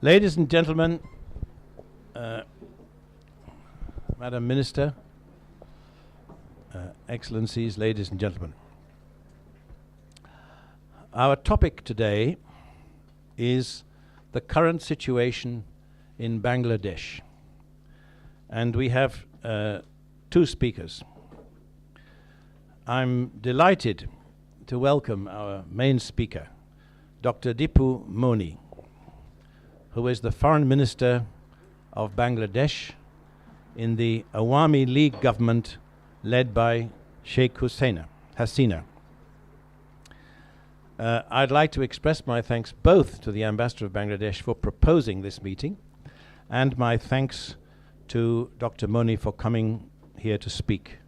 Ladies and gentlemen, Madam Minister, Excellencies, ladies and gentlemen. Our topic today is the current situation in Bangladesh. And we have two speakers. I'm delighted to welcome our main speaker, Dr. Dipu Moni, who is the Foreign Minister of Bangladesh in the Awami League government led by Sheikh Hasina. I'd like to express my thanks both to the Ambassador of Bangladesh for proposing this meeting and my thanks to Dr. Moni for coming here to speak.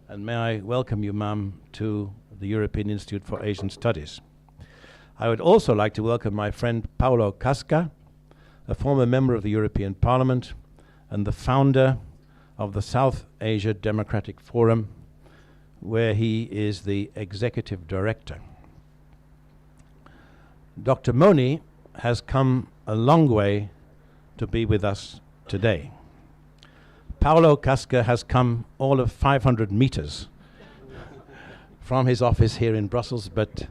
And may I welcome you, ma'am, to the European Institute for Asian Studies. I would also like to welcome my friend Paulo Casca, a former member of the European Parliament and the founder of the South Asia Democratic Forum, where he is the executive director. Dr. Moni has come a long way to be with us today. Paulo Casca has come all of 500 meters from his office here in Brussels, but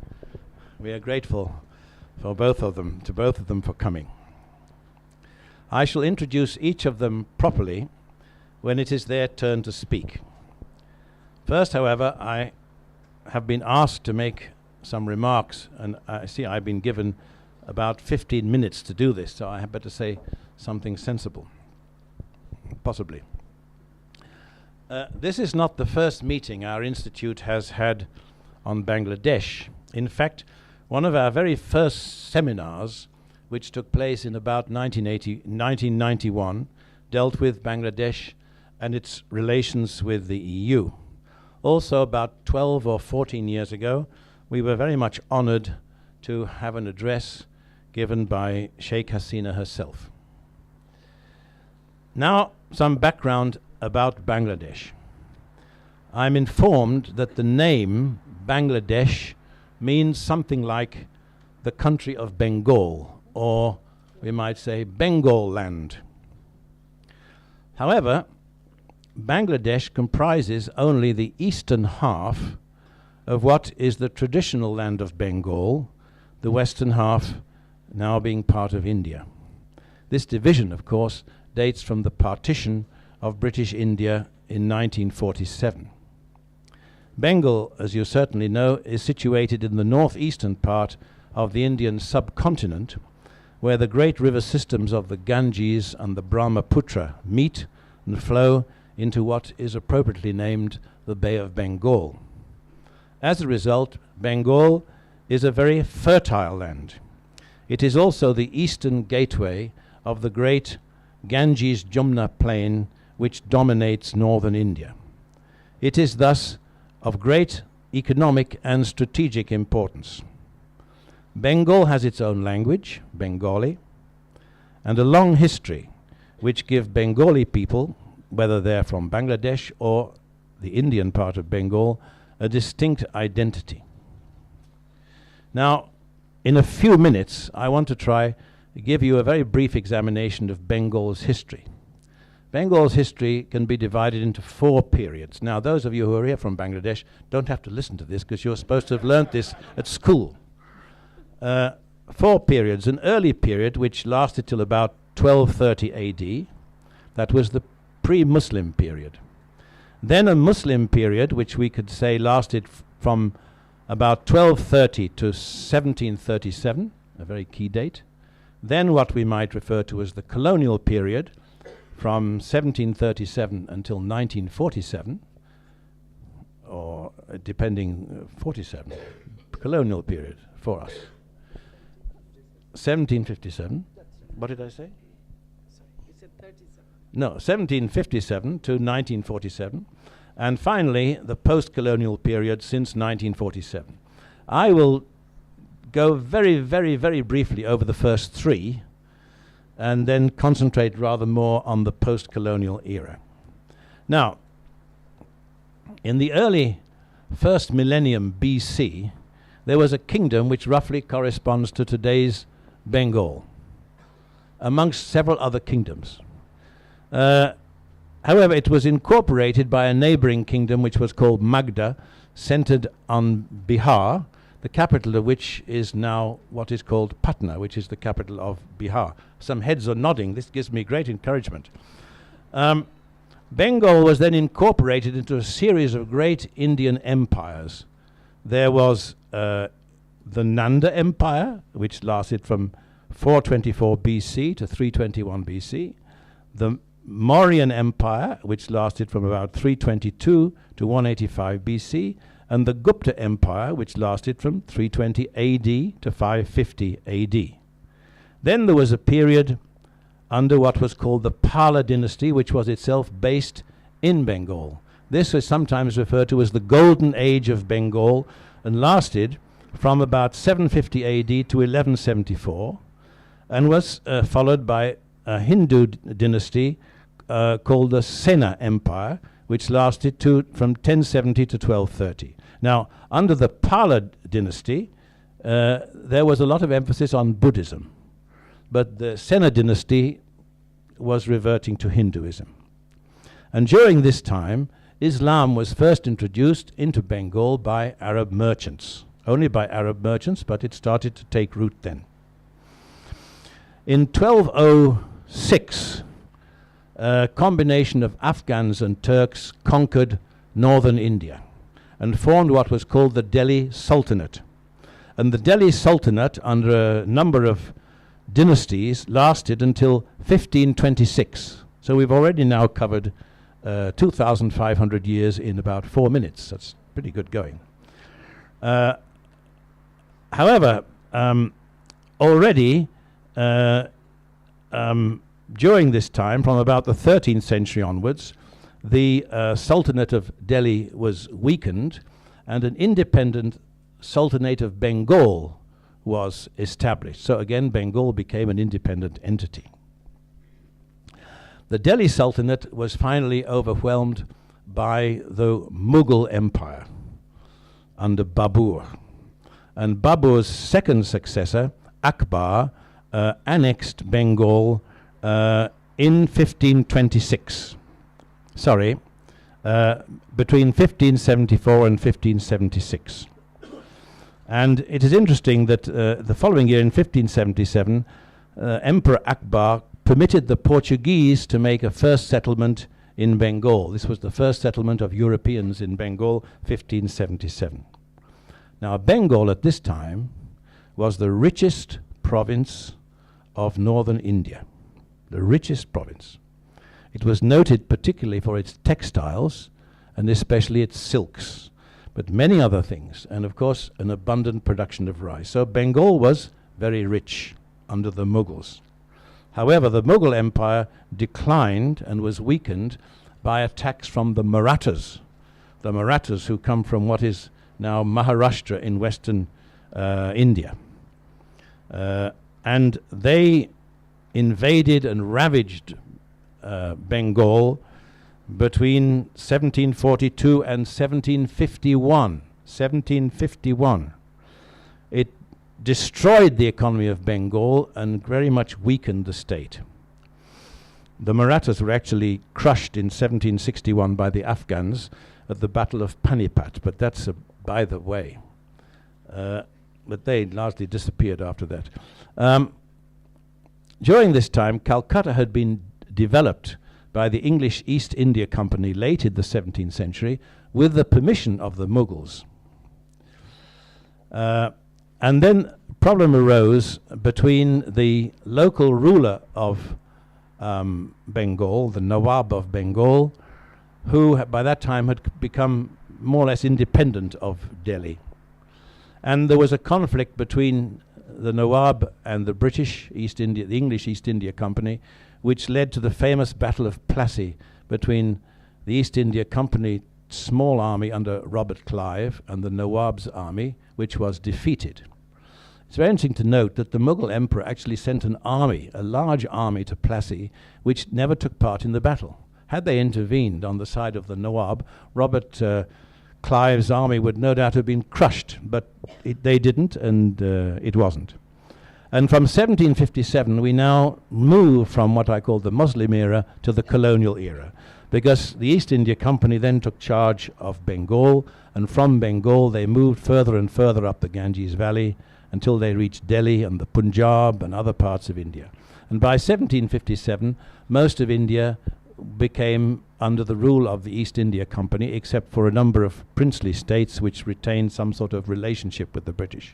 we are grateful for both of them for coming. I shall introduce each of them properly when it is their turn to speak. First, however, I have been asked to make some remarks, and I see I've been given about 15 minutes to do this, so I had better say something sensible, possibly. This is not the first meeting our institute has had on Bangladesh. In fact, one of our very first seminars, which took place in about 1991, dealt with Bangladesh and its relations with the EU. Also, about 12 or 14 years ago, we were very much honored to have an address given by Sheikh Hasina herself. Now, some background about Bangladesh. I'm informed that the name Bangladesh means something like the country of Bengal, or we might say Bengal land. However, Bangladesh comprises only the eastern half of what is the traditional land of Bengal, the western half now being part of India. This division, of course, dates from the partition of British India in 1947. Bengal, as you certainly know, is situated in the northeastern part of the Indian subcontinent, where the great river systems of the Ganges and the Brahmaputra meet and flow into what is appropriately named the Bay of Bengal. As a result, Bengal is a very fertile land. It is also the eastern gateway of the great Ganges-Jumna plain, which dominates northern India. It is thus of great economic and strategic importance. Bengal has its own language, Bengali, and a long history which give Bengali people, whether they're from Bangladesh or the Indian part of Bengal, a distinct identity. Now, in a few minutes, I want to try to give you a very brief examination of Bengal's history. Bengal's history can be divided into 4 periods. Now, those of you who are here from Bangladesh don't have to listen to this because you're supposed to have learnt this at school. 4 periods. An early period which lasted till about 1230 AD. That was the pre-Muslim period. Then a Muslim period which we could say lasted from about 1230 to 1737, a very key date. Then what we might refer to as the colonial period from 1737 until 1947, or depending, 47, colonial period for us. 1757. What did I say? You said 37. No, 1757 to 1947. And finally, the post-colonial period since 1947. I will go very, very, very briefly over the first 3 and then concentrate rather more on the post-colonial era. Now, in the early first millennium BC, there was a kingdom which roughly corresponds to today's Bengal. amongst several other kingdoms. However, it was incorporated by a neighboring kingdom which was called Magda, centered on Bihar, the capital of which is now what is called Patna, which is the capital of Bihar. Some heads are nodding. This gives me great encouragement. Bengal was then incorporated into a series of great Indian empires. There was the Nanda Empire, which lasted from 424 BC to 321 BC. The Mauryan Empire, which lasted from about 322 to 185 BC, and the Gupta Empire, which lasted from 320 AD to 550 AD. Then there was a period under what was called the Pala dynasty, which was itself based in Bengal. This is sometimes referred to as the Golden Age of Bengal and lasted from about 750 AD to 1174 and was followed by a Hindu dynasty called the Sena Empire, which lasted from 1070 to 1230. Now, under the Pala dynasty, there was a lot of emphasis on Buddhism, but the Sena dynasty was reverting to Hinduism. And during this time, Islam was first introduced into Bengal by Arab merchants, only by Arab merchants, but it started to take root then. In 1206, a combination of Afghans and Turks conquered northern India and formed what was called the Delhi Sultanate. And the Delhi Sultanate, under a number of dynasties, lasted until 1526. So we've already now covered 2,500 years in about 4 minutes. That's pretty good going. However, already during this time, from about the 13th century onwards, the Sultanate of Delhi was weakened and an independent Sultanate of Bengal was established. So again, Bengal became an independent entity. The Delhi Sultanate was finally overwhelmed by the Mughal Empire under Babur. And Babur's second successor, Akbar, annexed Bengal in 1526. Between 1574 and 1576. And it is interesting that the following year, in 1577, Emperor Akbar permitted the Portuguese to make a first settlement in Bengal. This was the first settlement of Europeans in Bengal, 1577. Now, Bengal at this time was the richest province of northern India, the richest province. It was noted particularly for its textiles and especially its silks, but many other things, and of course an abundant production of rice. So Bengal was very rich under the Mughals. However, the Mughal Empire declined and was weakened by attacks from the Marathas who come from what is now Maharashtra in western India. And they invaded and ravaged Bengal between 1742 and 1751. It destroyed the economy of Bengal and very much weakened the state. The Marathas were actually crushed in 1761 by the Afghans at the Battle of Panipat, but that's by the way. But they largely disappeared after that. During this time, Calcutta had been developed by the English East India Company late in the 17th century with the permission of the Mughals. And then a problem arose between the local ruler of Bengal, the Nawab of Bengal, who by that time had become more or less independent of Delhi. And there was a conflict between the Nawab and the the English East India Company, which led to the famous Battle of Plassey between the East India Company small army under Robert Clive and the Nawab's army, which was defeated. It's very interesting to note that the Mughal emperor actually sent an army, a large army to Plassey, which never took part in the battle. Had they intervened on the side of the Nawab, Robert Clive's army would no doubt have been crushed, but they didn't, and it wasn't. And from 1757, we now move from what I call the Muslim era to the colonial era, because the East India Company then took charge of Bengal, and from Bengal they moved further and further up the Ganges Valley until they reached Delhi and the Punjab and other parts of India. And by 1757, most of India became under the rule of the East India Company, except for a number of princely states which retained some sort of relationship with the British.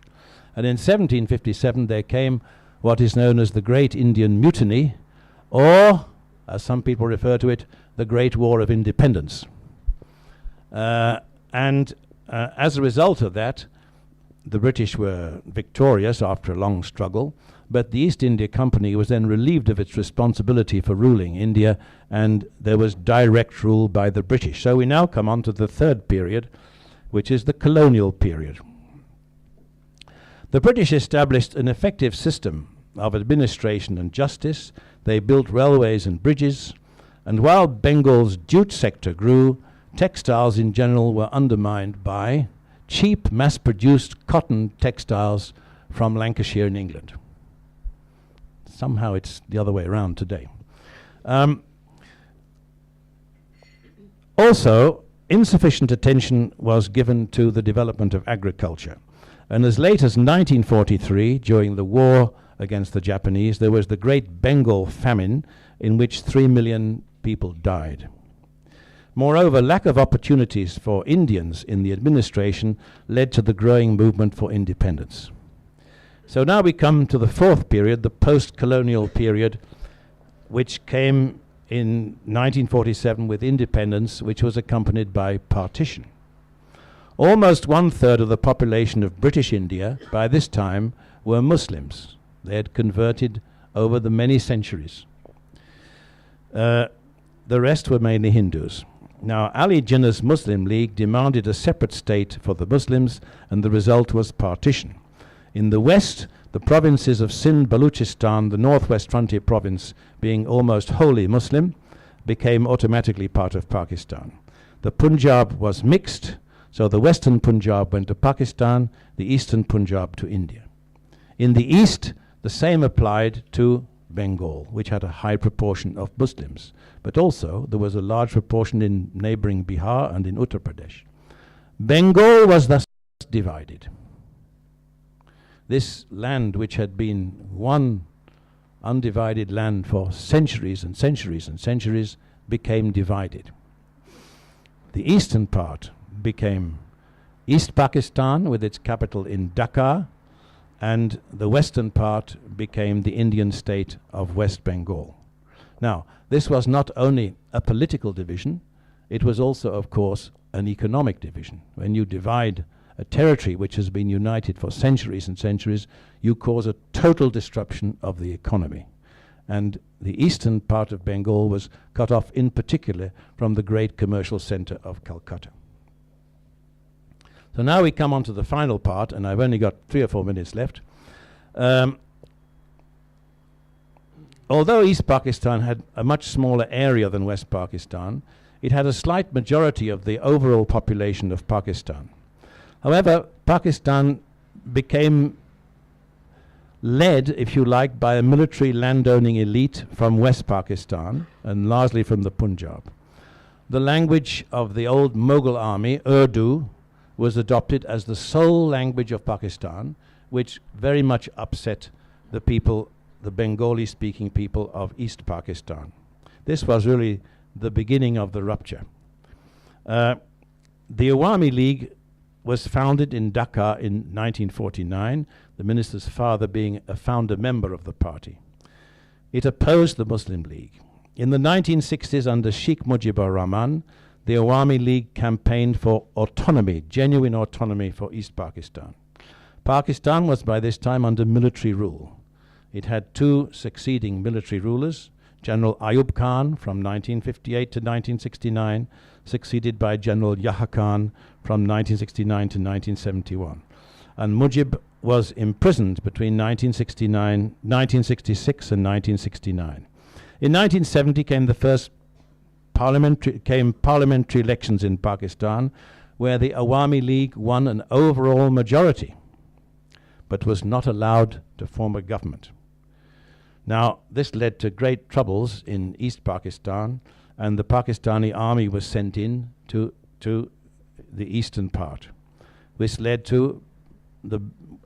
And in 1757 there came what is known as the Great Indian Mutiny, or, as some people refer to it, the Great War of Independence. As a result of that, the British were victorious after a long struggle, but the East India Company was then relieved of its responsibility for ruling India, and there was direct rule by the British. So we now come on to the third period, which is the colonial period. The British established an effective system of administration and justice. They built railways and bridges, and while Bengal's jute sector grew, textiles in general were undermined by cheap mass-produced cotton textiles from Lancashire in England. Somehow it's the other way around today. Also, insufficient attention was given to the development of agriculture. And as late as 1943, during the war against the Japanese, there was the Great Bengal Famine, in which 3 million people died. Moreover, lack of opportunities for Indians in the administration led to the growing movement for independence. So now we come to the fourth period, the post-colonial period, which came in 1947 with independence, which was accompanied by partition. Almost 1/3 of the population of British India by this time were Muslims. They had converted over the many centuries. The rest were mainly Hindus. Now, Ali Jinnah's Muslim League demanded a separate state for the Muslims, and the result was partition. In the west, the provinces of Sindh, Baluchistan, the northwest frontier province, being almost wholly Muslim, became automatically part of Pakistan. The Punjab was mixed, so the western Punjab went to Pakistan, the eastern Punjab to India. In the east, the same applied to Bengal, which had a high proportion of Muslims, but also there was a large proportion in neighboring Bihar and in Uttar Pradesh. Bengal was thus divided. This land, which had been one undivided land for centuries and centuries and centuries, became divided. The eastern part became East Pakistan with its capital in Dhaka, and the western part became the Indian state of West Bengal. Now, this was not only a political division, it was also, of course, an economic division. When you divide a territory which has been united for centuries and centuries, you cause a total disruption of the economy. And the eastern part of Bengal was cut off in particular from the great commercial center of Calcutta. So now we come on to the final part, and I've only got 3 or 4 minutes left. Although East Pakistan had a much smaller area than West Pakistan, it had a slight majority of the overall population of Pakistan. However, Pakistan became led, if you like, by a military landowning elite from West Pakistan, and largely from the Punjab. The language of the old Mughal army, Urdu, was adopted as the sole language of Pakistan, which very much upset the people, the Bengali-speaking people of East Pakistan. This was really the beginning of the rupture. The Awami League was founded in Dhaka in 1949, the minister's father being a founder member of the party. It opposed the Muslim League. In the 1960s, under Sheikh Mujibur Rahman, the Awami League campaigned for autonomy, genuine autonomy for East Pakistan. Pakistan was by this time under military rule. It had 2 succeeding military rulers, General Ayub Khan from 1958 to 1969, succeeded by General Yahya Khan from 1969 to 1971. And Mujib was imprisoned between 1966 and 1969. In 1970 came the first parliamentary elections in Pakistan, where the Awami League won an overall majority. but was not allowed to form a government. Now, this led to great troubles in East Pakistan, and the Pakistani army was sent in to the eastern part. This led to the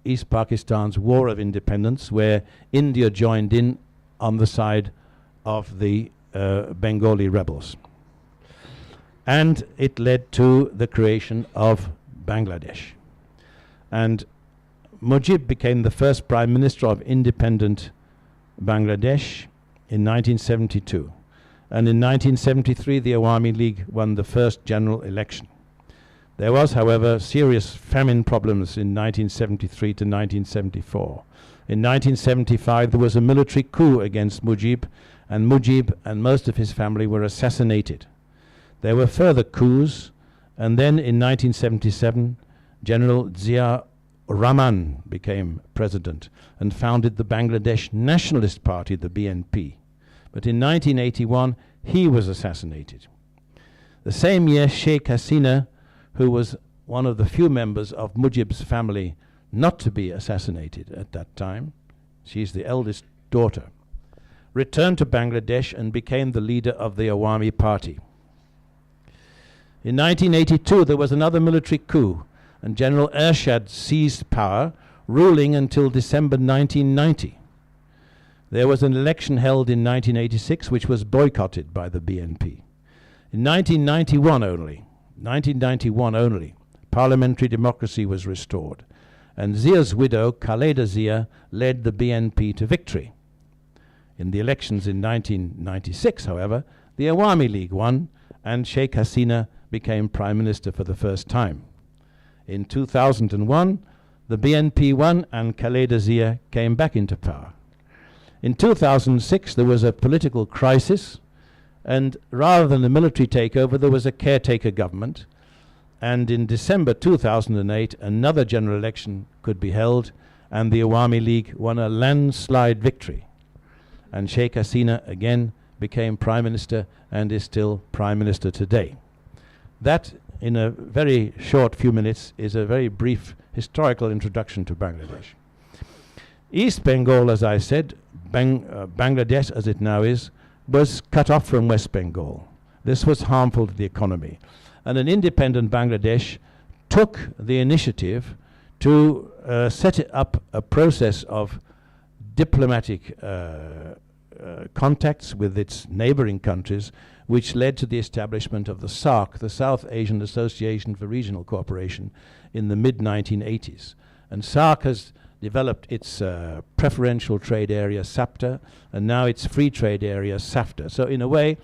East Pakistan's War of Independence, where India joined in on the side of the Bengali rebels. And it led to the creation of Bangladesh. And Mujib became the first prime minister of independent Bangladesh in 1972. And in 1973, the Awami League won the first general election. There was, however, serious famine problems in 1973 to 1974. In 1975, there was a military coup against Mujib, and Mujib and most of his family were assassinated. There were further coups, and then in 1977, General Zia Rahman became president and founded the Bangladesh Nationalist Party, the BNP. But in 1981, he was assassinated. The same year, Sheikh Hasina, who was one of the few members of Mujib's family not to be assassinated at that time, she's the eldest daughter, returned to Bangladesh and became the leader of the Awami Party. In 1982, there was another military coup, and General Ershad seized power, ruling until December 1990. There was an election held in 1986, which was boycotted by the BNP. In 1991 only, parliamentary democracy was restored, and Zia's widow, Khaleda Zia, led the BNP to victory. In the elections in 1996, however, the Awami League won, and Sheikh Hasina became prime minister for the first time. In 2001, the BNP won, and Khaleda Zia came back into power. In 2006, there was a political crisis, and rather than a military takeover, there was a caretaker government. And in December 2008, another general election could be held, and the Awami League won a landslide victory. And Sheikh Hasina again became prime minister and is still prime minister today. That, in a very short few minutes, is a very brief historical introduction to Bangladesh. East Bengal, as I said, Bangladesh as it now is, was cut off from West Bengal. This was harmful to the economy. And an independent Bangladesh took the initiative to set up a process of diplomatic contacts with its neighboring countries, which led to the establishment of the SAARC, the South Asian Association for Regional Cooperation, in the mid-1980s. And SAARC has developed its preferential trade area, SAPTA, and now its free trade area, SAFTA. So in a way,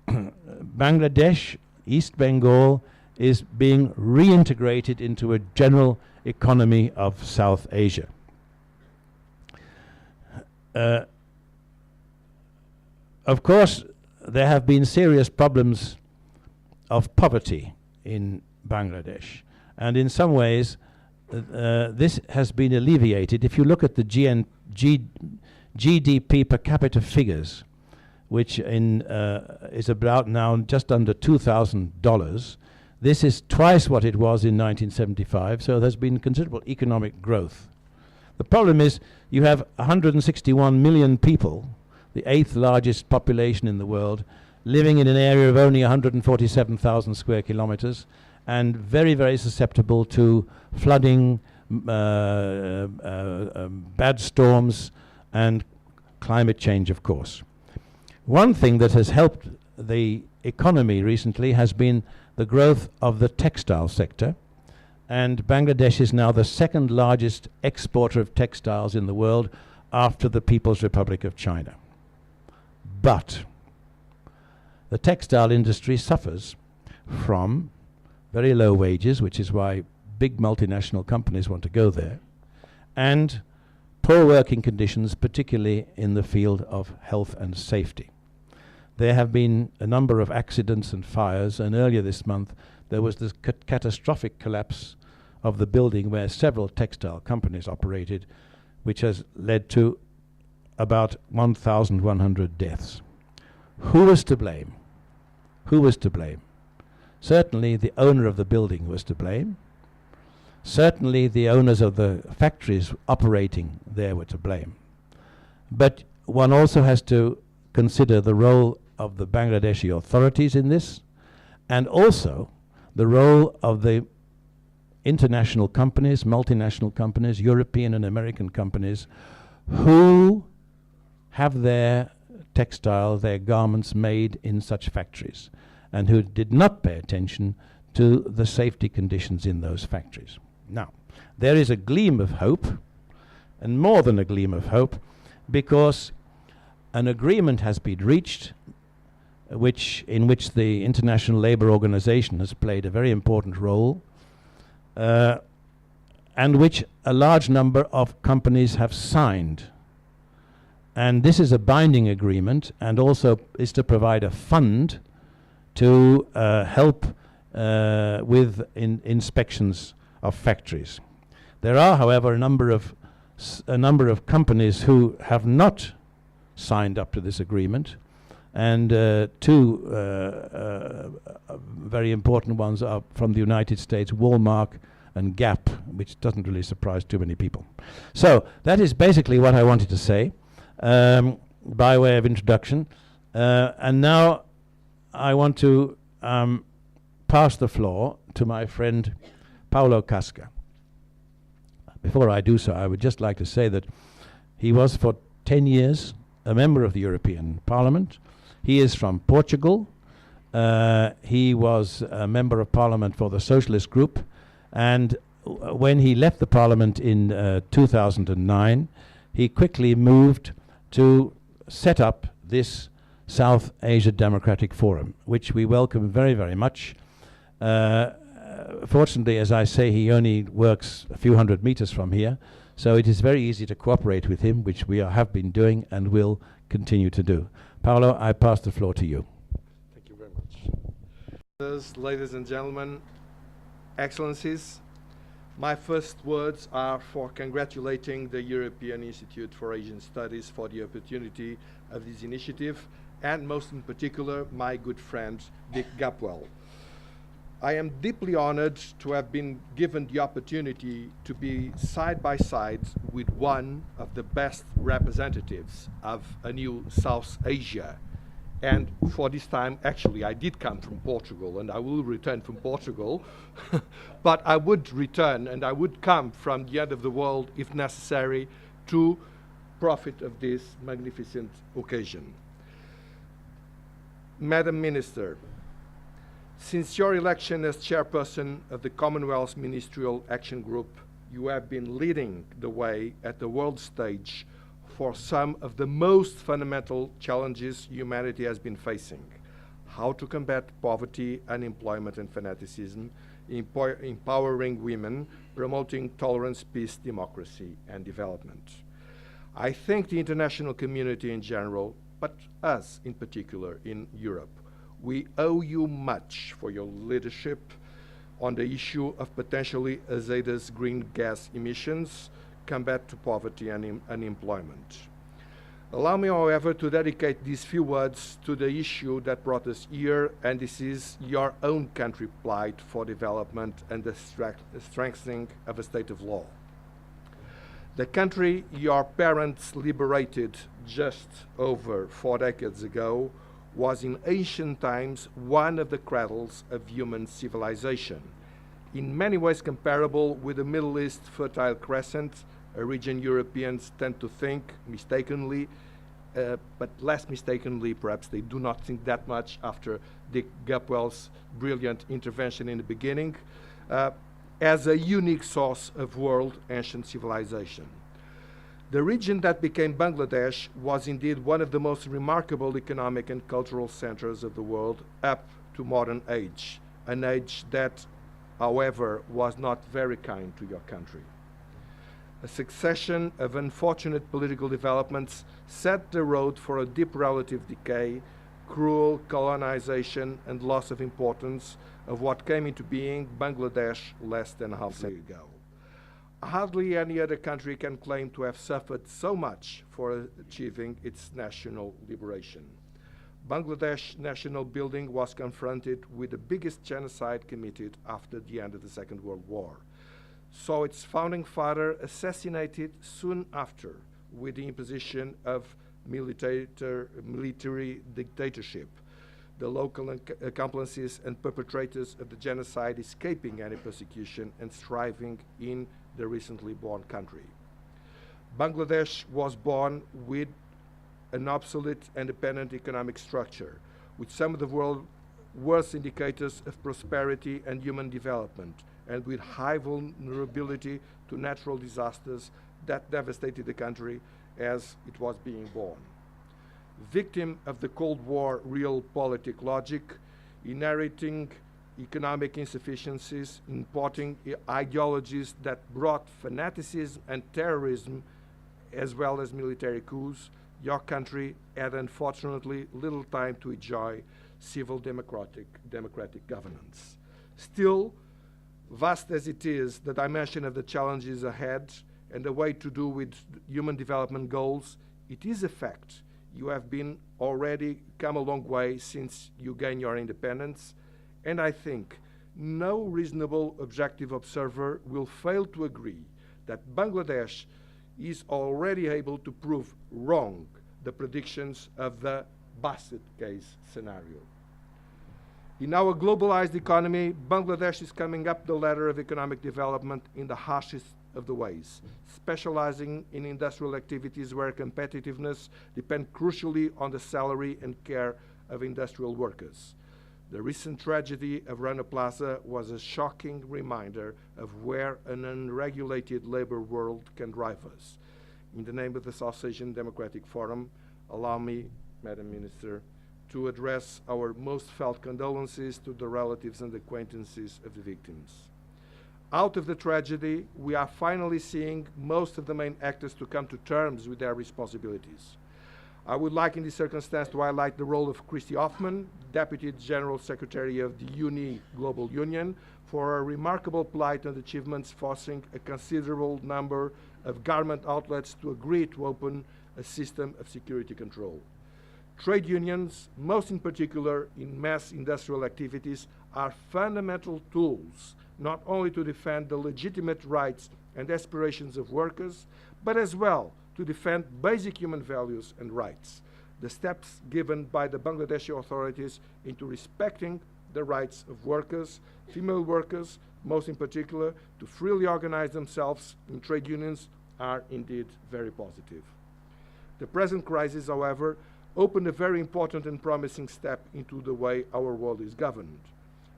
Bangladesh, East Bengal, is being reintegrated into a general economy of South Asia. Of course, there have been serious problems of poverty in Bangladesh, and in some ways this has been alleviated. If you look at the GDP per capita figures, which is about now just under $2,000, this is twice what it was in 1975, so there's been considerable economic growth. The problem is you have 161 million people, the 8th largest population in the world, living in an area of only 147,000 square kilometers, and very, very susceptible to flooding, bad storms, and climate change, of course. One thing that has helped the economy recently has been the growth of the textile sector, and Bangladesh is now the second largest exporter of textiles in the world after the People's Republic of China. But the textile industry suffers from very low wages, which is why big multinational companies want to go there, and poor working conditions, particularly in the field of health and safety. There have been a number of accidents and fires, and earlier this month there was this catastrophic collapse of the building where several textile companies operated, which has led to about 1,100 deaths. Who was to blame? Who was to blame? Certainly the owner of the building was to blame. Certainly the owners of the factories operating there were to blame. But one also has to consider the role of the Bangladeshi authorities in this, and also the role of the international companies, multinational companies, European and American companies, who have their textile, their garments made in such factories, and who did not pay attention to the safety conditions in those factories. Now, there is a gleam of hope, and more than a gleam of hope, because an agreement has been reached in which the International Labour Organization has played a very important role, and which a large number of companies have signed. And this is a binding agreement, and also is to provide a fund to help with inspections of factories. There are, however, a number of companies who have not signed up to this agreement, and two very important ones are from the United States, Walmart and Gap, which doesn't really surprise too many people. So that is basically what I wanted to say by way of introduction. And now I want to pass the floor to my friend Paulo Casca. Before I do so, I would just like to say that he was for 10 years a member of the European Parliament. He is from Portugal. He was a member of Parliament for the Socialist Group, and when he left the Parliament in 2009, he quickly moved to set up this South Asia Democratic Forum, which we welcome very, very much. Fortunately, as I say, he only works a few hundred meters from here, so it is very easy to cooperate with him, which we have been doing and will continue to do. Paulo, I pass the floor to you. Thank you very much. Ladies and gentlemen, Excellencies, my first words are for congratulating the European Institute for Asian Studies for the opportunity of this initiative, and most in particular, my good friend, Dick Gapwell. I am deeply honored to have been given the opportunity to be side by side with one of the best representatives of a new South Asia. And for this time, actually, I did come from Portugal, and I will return from Portugal. But I would return, and I would come from the end of the world, if necessary, to profit of this magnificent occasion. Madam Minister, since your election as chairperson of the Commonwealth's Ministerial Action Group, you have been leading the way at the world stage for some of the most fundamental challenges humanity has been facing: how to combat poverty, unemployment, and fanaticism, empowering women, promoting tolerance, peace, democracy, and development. I thank the international community in general, but us in particular in Europe. We owe you much for your leadership on the issue of potentially hazardous green gas emissions, combat to poverty and unemployment. Allow me, however, to dedicate these few words to the issue that brought us here, and this is your own country plight for development and the strengthening of a state of law. The country your parents liberated just over 4 decades ago was in ancient times one of the cradles of human civilization, in many ways comparable with the Middle East Fertile Crescent, a region Europeans tend to think mistakenly, but less mistakenly, perhaps they do not think that much after Dick Gapwell's brilliant intervention in the beginning, as a unique source of world ancient civilization. The region that became Bangladesh was indeed one of the most remarkable economic and cultural centers of the world up to modern age, an age that, however, was not very kind to your country. A succession of unfortunate political developments set the road for a deep relative decay, cruel colonization, and loss of importance of what came into being Bangladesh less than half a century ago. Hardly any other country can claim to have suffered so much for achieving its national liberation. Bangladesh national building was confronted with the biggest genocide committed after the end of the Second World War. saw its founding father assassinated soon after with the imposition of military dictatorship, the local accomplices and perpetrators of the genocide escaping any persecution and thriving in the recently born country. Bangladesh was born with an obsolete and dependent economic structure, with some of the world's worst indicators of prosperity and human development, and with high vulnerability to natural disasters that devastated the country as it was being born. Victim of the Cold War realpolitik logic, inheriting economic insufficiencies, importing ideologies that brought fanaticism and terrorism as well as military coups, your country had unfortunately little time to enjoy civil democratic governance. Still, vast as it is, the dimension of the challenges ahead and the way to do with human development goals, it is a fact. You have been already come a long way since you gained your independence, and I think no reasonable objective observer will fail to agree that Bangladesh is already able to prove wrong the predictions of the basket case scenario. In our globalized economy, Bangladesh is coming up the ladder of economic development in the harshest of the ways, specializing in industrial activities where competitiveness depends crucially on the salary and care of industrial workers. The recent tragedy of Rana Plaza was a shocking reminder of where an unregulated labor world can drive us. In the name of the South Asian Democratic Forum, allow me, Madam Minister, to address our most felt condolences to the relatives and acquaintances of the victims. Out of the tragedy, we are finally seeing most of the main actors to come to terms with their responsibilities. I would like in this circumstance to highlight the role of Christy Hoffman, Deputy General Secretary of the UNI Global Union, for her remarkable plight and achievements forcing a considerable number of garment outlets to agree to open a system of security control. Trade unions, most in particular in mass industrial activities, are fundamental tools not only to defend the legitimate rights and aspirations of workers, but as well to defend basic human values and rights. The steps given by the Bangladeshi authorities into respecting the rights of workers, female workers, most in particular, to freely organize themselves in trade unions are indeed very positive. The present crisis, however, opened a very important and promising step into the way our world is governed.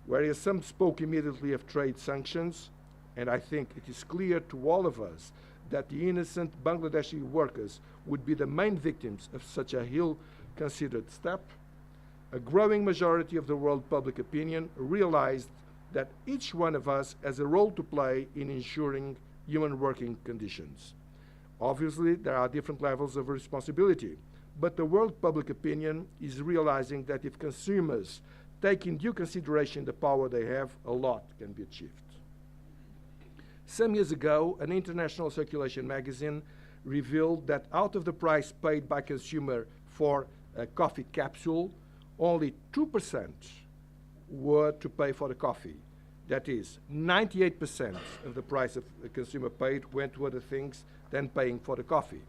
Whereas some spoke immediately of trade sanctions, and I think it is clear to all of us that the innocent Bangladeshi workers would be the main victims of such a ill-considered step, a growing majority of the world public opinion realized that each one of us has a role to play in ensuring human working conditions. Obviously, there are different levels of responsibility, but the world public opinion is realizing that if consumers take in due consideration the power they have, a lot can be achieved. Some years ago, an international circulation magazine revealed that out of the price paid by consumer for a coffee capsule, only 2% were to pay for the coffee. That is, 98% of the price of the consumer paid went to other things than paying for the coffee.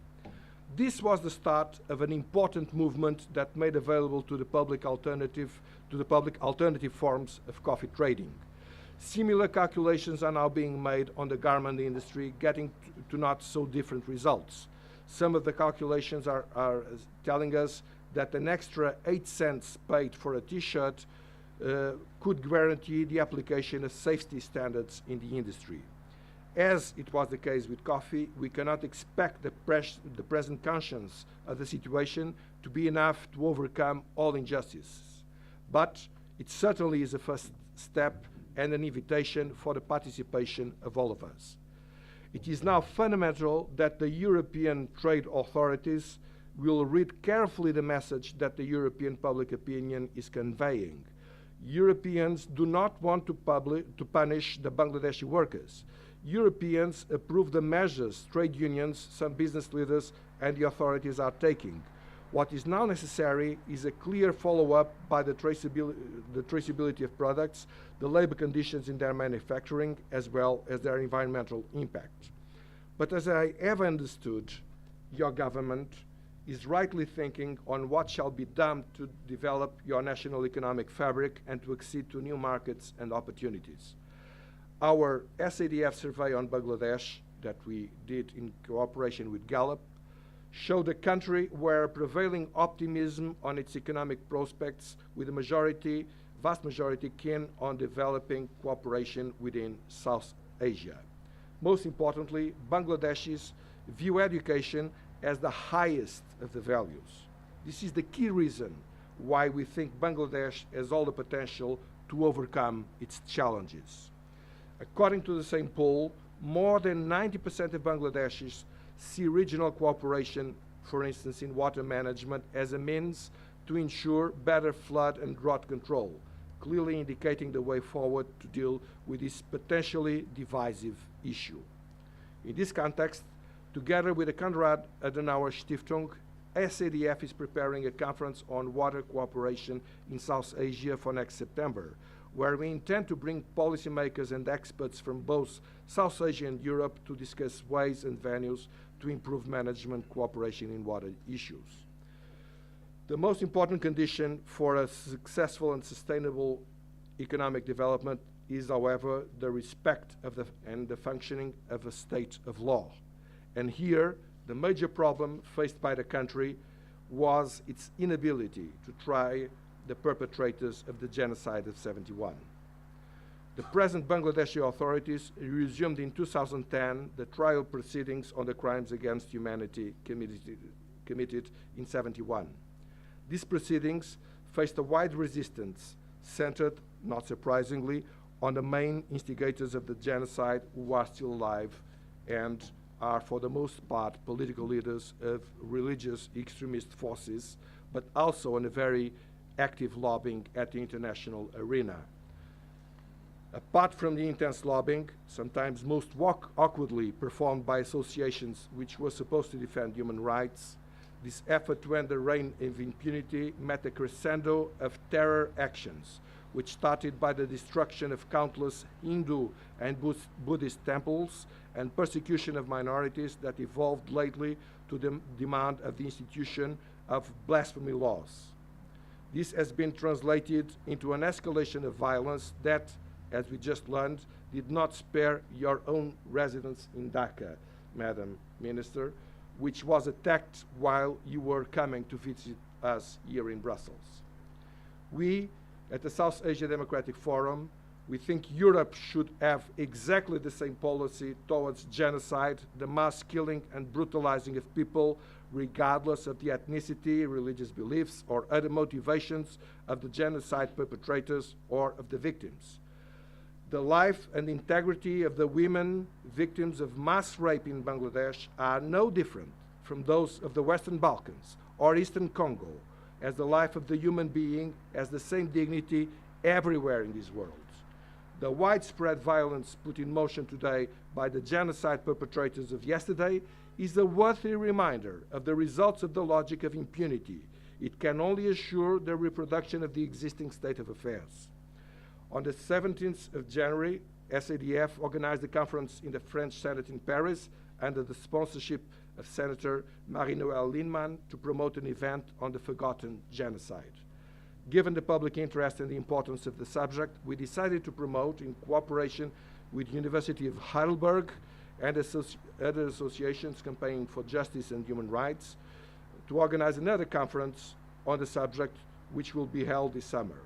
This was the start of an important movement that made available to the public alternative forms of coffee trading. Similar calculations are now being made on the garment industry, getting to not so different results. Some of the calculations are telling us that an extra 8 cents paid for a t-shirt could guarantee the application of safety standards in the industry. As it was the case with coffee, we cannot expect the present conscience of the situation to be enough to overcome all injustices. But it certainly is a first step and an invitation for the participation of all of us. It is now fundamental that the European trade authorities will read carefully the message that the European public opinion is conveying. Europeans do not want to punish the Bangladeshi workers. Europeans approve the measures trade unions, some business leaders, and the authorities are taking. What is now necessary is a clear follow-up by the traceability of products, the labor conditions in their manufacturing, as well as their environmental impact. But as I have understood, your government is rightly thinking on what shall be done to develop your national economic fabric and to accede to new markets and opportunities. Our SADF survey on Bangladesh that we did in cooperation with Gallup showed a country where prevailing optimism on its economic prospects with a vast majority keen on developing cooperation within South Asia. Most importantly, Bangladeshis view education as the highest of the values. This is the key reason why we think Bangladesh has all the potential to overcome its challenges. According to the same poll, more than 90% of Bangladeshis see regional cooperation, for instance in water management, as a means to ensure better flood and drought control, clearly indicating the way forward to deal with this potentially divisive issue. In this context, together with the Konrad Adenauer Stiftung, SADF is preparing a conference on water cooperation in South Asia for next September, where we intend to bring policymakers and experts from both South Asia and Europe to discuss ways and venues to improve management cooperation in water issues. The most important condition for a successful and sustainable economic development is, however, the respect of and the functioning of a state of law. And here, the major problem faced by the country was its inability to try the perpetrators of the genocide of '71. The present Bangladeshi authorities resumed in 2010 the trial proceedings on the crimes against humanity committed in '71. These proceedings faced a wide resistance centered, not surprisingly, on the main instigators of the genocide who are still alive and are for the most part political leaders of religious extremist forces, but also on a very active lobbying at the international arena. Apart from the intense lobbying, sometimes most awkwardly performed by associations which were supposed to defend human rights, this effort to end the reign of impunity met a crescendo of terror actions, which started by the destruction of countless Hindu and Buddhist temples and persecution of minorities that evolved lately to the demand of the institution of blasphemy laws. This has been translated into an escalation of violence that, as we just learned, did not spare your own residence in Dhaka, Madam Minister, which was attacked while you were coming to visit us here in Brussels. We, at the South Asia Democratic Forum, we think Europe should have exactly the same policy towards genocide, the mass killing and brutalizing of people, regardless of the ethnicity, religious beliefs, or other motivations of the genocide perpetrators or of the victims. The life and integrity of the women victims of mass rape in Bangladesh are no different from those of the Western Balkans or Eastern Congo, as the life of the human being has the same dignity everywhere in this world. The widespread violence put in motion today by the genocide perpetrators of yesterday is a worthy reminder of the results of the logic of impunity. It can only assure the reproduction of the existing state of affairs. On the 17th of January, SADF organized a conference in the French Senate in Paris under the sponsorship of Senator Marie-Noëlle Lienemann to promote an event on the forgotten genocide. Given the public interest and the importance of the subject, we decided to promote, in cooperation with University of Heidelberg and other associations campaigning for justice and human rights, to organize another conference on the subject, which will be held this summer.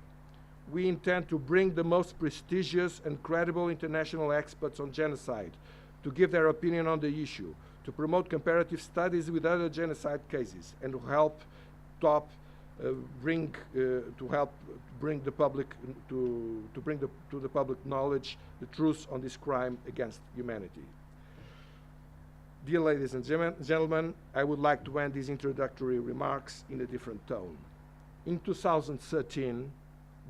We intend to bring the most prestigious and credible international experts on genocide to give their opinion on the issue, to promote comparative studies with other genocide cases, and to help bring the public to the public knowledge the truth on this crime against humanity. Dear ladies and gentlemen, I would like to end these introductory remarks in a different tone. In 2013,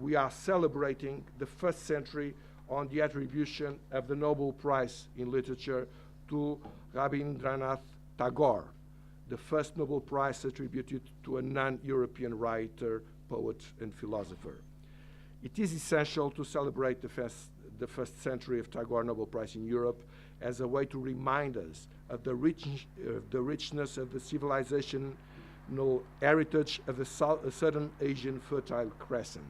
we are celebrating the first century on the attribution of the Nobel Prize in Literature to Rabindranath Tagore, the first Nobel Prize attributed to a non-European writer, poet, and philosopher. It is essential to celebrate the first century of Tagore Nobel Prize in Europe as a way to remind us of the richness of the civilizational heritage of the Southern Asian Fertile Crescent.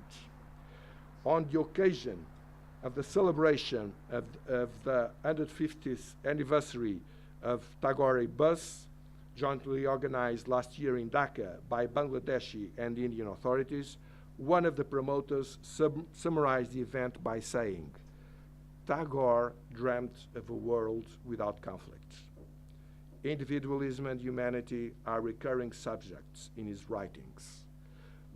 On the occasion of the celebration of the 150th anniversary of Tagore Bus, jointly organized last year in Dhaka by Bangladeshi and Indian authorities, one of the promoters summarized the event by saying, "Tagore dreamt of a world without conflict." Individualism and humanity are recurring subjects in his writings.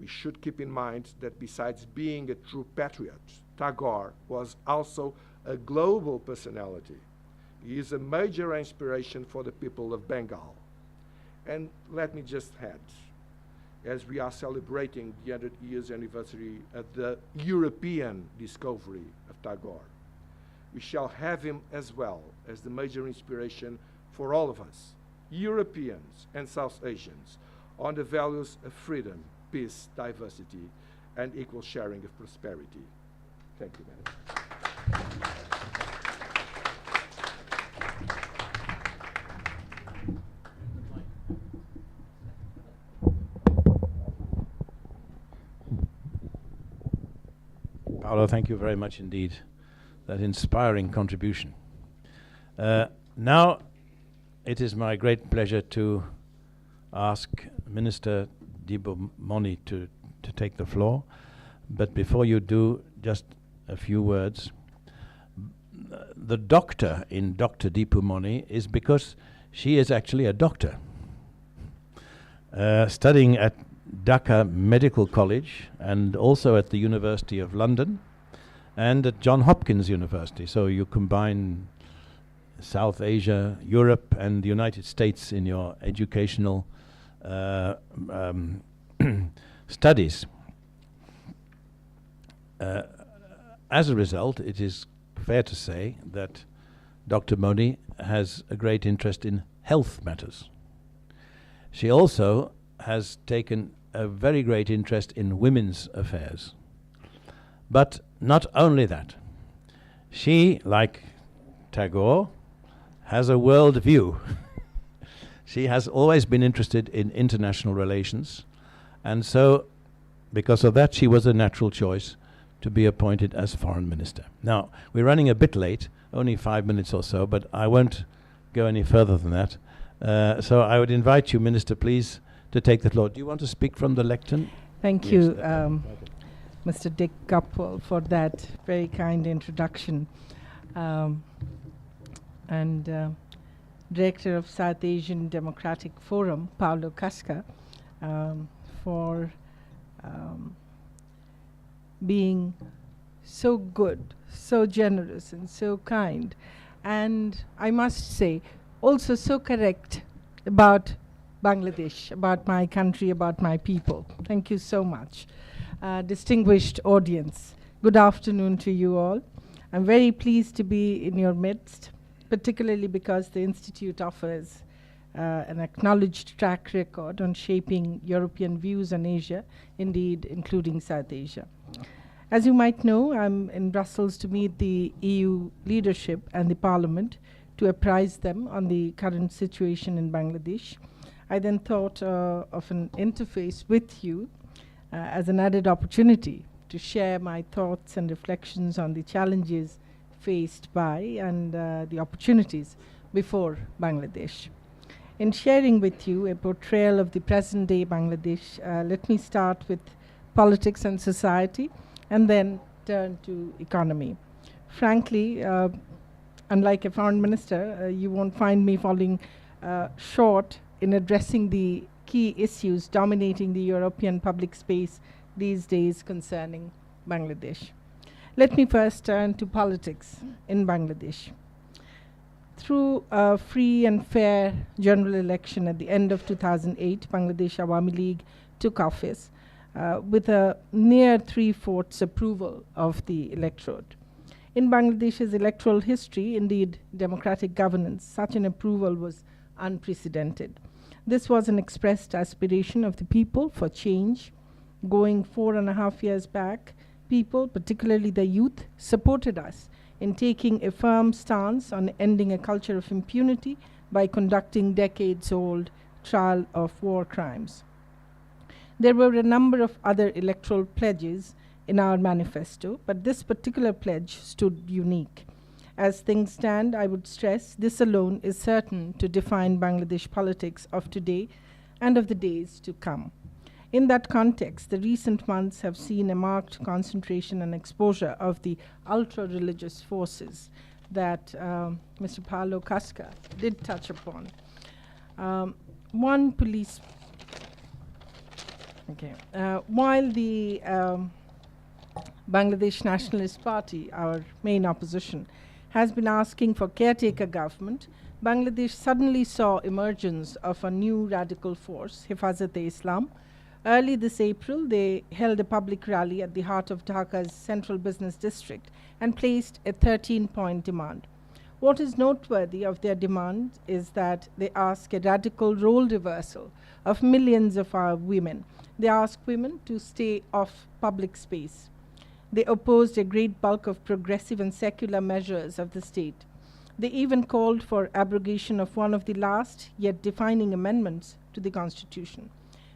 We should keep in mind that besides being a true patriot, Tagore was also a global personality. He is a major inspiration for the people of Bengal. And let me just add, as we are celebrating the 100 years anniversary of the European discovery of Tagore, we shall have him as well as the major inspiration for all of us, Europeans and South Asians, on the values of freedom, peace, diversity, and equal sharing of prosperity. Thank you, Madam. Paolo, thank you very much indeed. That inspiring contribution. Now, it is my great pleasure to ask Minister Dipu Moni to take the floor. But before you do, just a few words. The doctor in Dr. Dipu Moni is because she is actually a doctor, studying at Dhaka Medical College and also at the University of London and at Johns Hopkins University. So you combine South Asia, Europe, and the United States in your educational studies. As a result, it is fair to say that Dr. Moni has a great interest in health matters. She also has taken a very great interest in women's affairs. But not only that, she, like Tagore, has a world view. She has always been interested in international relations, and so because of that she was a natural choice to be appointed as foreign minister. Now, we're running a bit late, only 5 minutes or so, but I won't go any further than that. So I would invite you, Minister, please, to take the floor. Do you want to speak from the lectern? Thank Yes, you, okay. Mr. Dick Gupwell, for that very kind introduction. Director of South Asian Democratic Forum, Paolo Casca, for being so good, so generous, and so kind. And I must say, also so correct about Bangladesh, about my country, about my people. Thank you so much. Distinguished audience, good afternoon to you all. I'm very pleased to be in your midst, particularly because the Institute offers an acknowledged track record on shaping European views on Asia, indeed including South Asia. As you might know, I'm in Brussels to meet the EU leadership and the Parliament to apprise them on the current situation in Bangladesh. I then thought of an interface with you as an added opportunity to share my thoughts and reflections on the challenges faced by and the opportunities before Bangladesh. In sharing with you a portrayal of the present-day Bangladesh, let me start with politics and society and then turn to economy. Frankly, unlike a foreign minister, you won't find me falling short in addressing the key issues dominating the European public space these days concerning Bangladesh. Let me first turn to politics in Bangladesh. Through a free and fair general election at the end of 2008, Bangladesh Awami League took office with a near 3/4 approval of the electorate. In Bangladesh's electoral history, indeed democratic governance, such an approval was unprecedented. This was an expressed aspiration of the people for change. Going 4.5 years back, people, particularly the youth, supported us in taking a firm stance on ending a culture of impunity by conducting decades-old trial of war crimes. There were a number of other electoral pledges in our manifesto, but this particular pledge stood unique. As things stand, I would stress this alone is certain to define Bangladesh politics of today and of the days to come. In that context, the recent months have seen a marked concentration and exposure of the ultra-religious forces that Mr. Paulo Casca did touch upon. While the Bangladesh Nationalist Party, our main opposition, has been asking for caretaker government, Bangladesh suddenly saw emergence of a new radical force, Hifazat-e-Islam. Early this April, they held a public rally at the heart of Dhaka's central business district and placed a 13-point demand. What is noteworthy of their demand is that they ask a radical role reversal of millions of our women. They ask women to stay off public space. They opposed a great bulk of progressive and secular measures of the state. They even called for abrogation of one of the last yet defining amendments to the Constitution.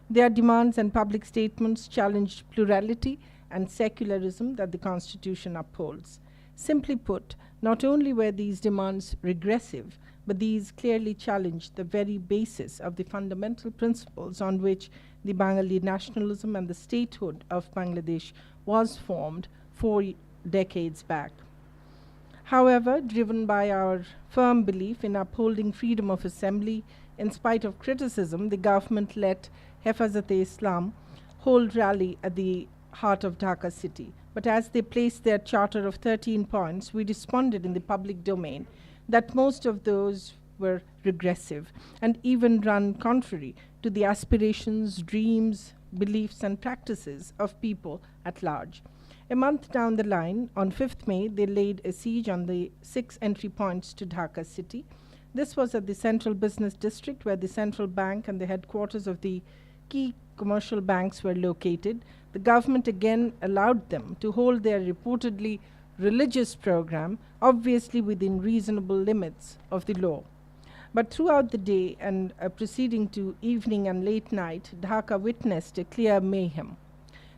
Their demands and public statements challenged plurality and secularism that the Constitution upholds. Simply put, not only were these demands regressive, but these clearly challenged the very basis of the fundamental principles on which the Bengali nationalism and the statehood of Bangladesh was formed 4 decades back. However, driven by our firm belief in upholding freedom of assembly, in spite of criticism, the government let Hifazat-e-Islam hold rally at the heart of Dhaka city. But as they placed their charter of 13 points, we responded in the public domain that most of those were regressive and even run contrary to the aspirations, dreams, beliefs, and practices of people at large. A month down the line, on 5th May, they laid a siege on the 6 entry points to Dhaka city. This was at the central business district where the central bank and the headquarters of the key commercial banks were located. The government again allowed them to hold their reportedly religious program, obviously within reasonable limits of the law. But throughout the day and proceeding to evening and late night, Dhaka witnessed a clear mayhem.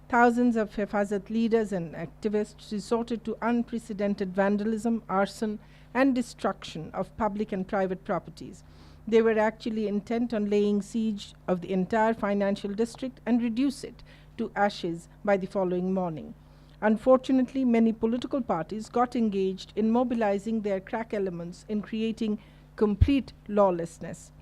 Thousands of Hifazat leaders and activists resorted to unprecedented vandalism, arson, and destruction of public and private properties. They were actually intent on laying siege of the entire financial district and reduce it to ashes by the following morning. Unfortunately, many political parties got engaged in mobilizing their crack elements in creating complete lawlessness.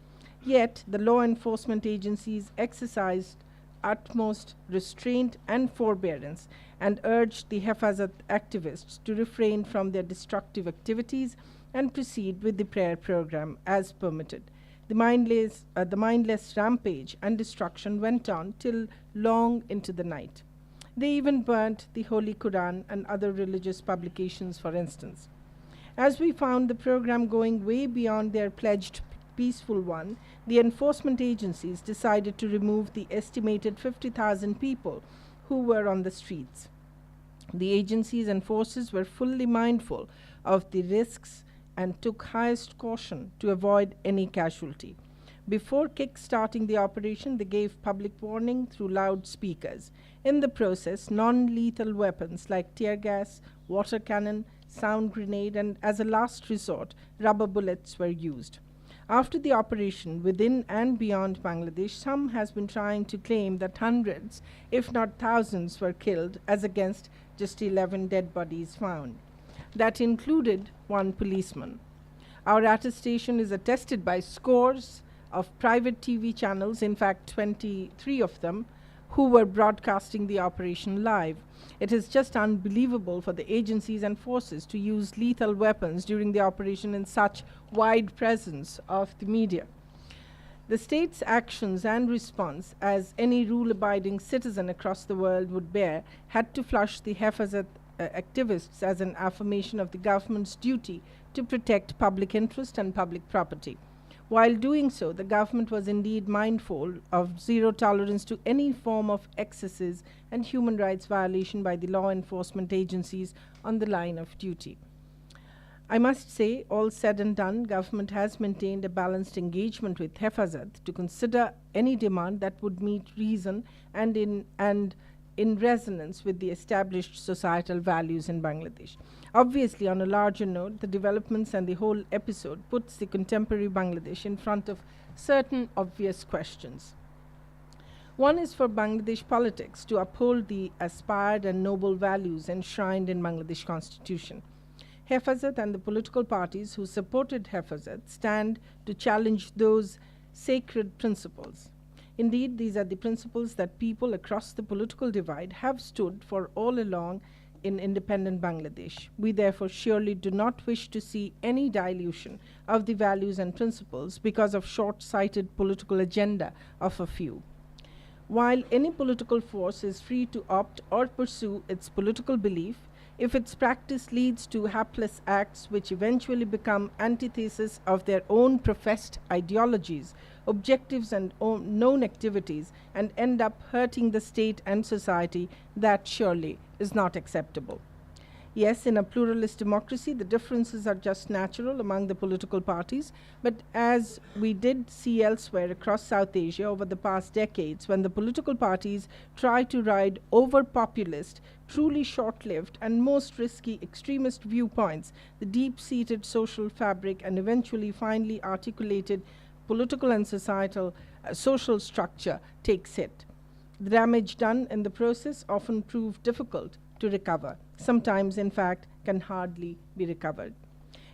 Yet, the law enforcement agencies exercised utmost restraint and forbearance and urged the Hifazat activists to refrain from their destructive activities and proceed with the prayer program as permitted. The mindless rampage and destruction went on till long into the night. They even burnt the Holy Quran and other religious publications, for instance. As we found the program going way beyond their pledged peaceful one, the enforcement agencies decided to remove the estimated 50,000 people who were on the streets. The agencies and forces were fully mindful of the risks and took highest caution to avoid any casualty. Before kick-starting the operation, they gave public warning through loudspeakers. In the process, non-lethal weapons like tear gas, water cannon, sound grenade, and as a last resort, rubber bullets were used. After the operation, within and beyond Bangladesh, some has been trying to claim that hundreds, if not thousands, were killed, as against just 11 dead bodies found. That included one policeman. Our attestation is attested by scores of private TV channels, in fact 23 of them, who were broadcasting the operation live. It is just unbelievable for the agencies and forces to use lethal weapons during the operation in such wide presence of the media. The state's actions and response, as any rule-abiding citizen across the world would bear, had to flush the Hifazat activists as an affirmation of the government's duty to protect public interest and public property. While doing so, the government was indeed mindful of zero tolerance to any form of excesses and human rights violation by the law enforcement agencies on the line of duty. I must say, all said and done, government has maintained a balanced engagement with Hefazat to consider any demand that would meet reason and in resonance with the established societal values in Bangladesh. Obviously, on a larger note, the developments and the whole episode puts the contemporary Bangladesh in front of certain obvious questions. One is for Bangladesh politics to uphold the aspired and noble values enshrined in Bangladesh Constitution. Hefazat and the political parties who supported Hefazat stand to challenge those sacred principles. Indeed, these are the principles that people across the political divide have stood for all along in independent Bangladesh. We therefore surely do not wish to see any dilution of the values and principles because of short-sighted political agenda of a few. While any political force is free to opt or pursue its political belief, if its practice leads to hapless acts which eventually become antithesis of their own professed ideologies, objectives and known activities, and end up hurting the state and society, that surely is not acceptable. Yes, in a pluralist democracy, the differences are just natural among the political parties, but as we did see elsewhere across South Asia over the past decades, when the political parties try to ride over populist, truly short-lived and most risky extremist viewpoints, the deep-seated social fabric and eventually finely articulated political and societal social structure takes hit. The damage done in the process often prove difficult to recover. Sometimes, in fact, can hardly be recovered.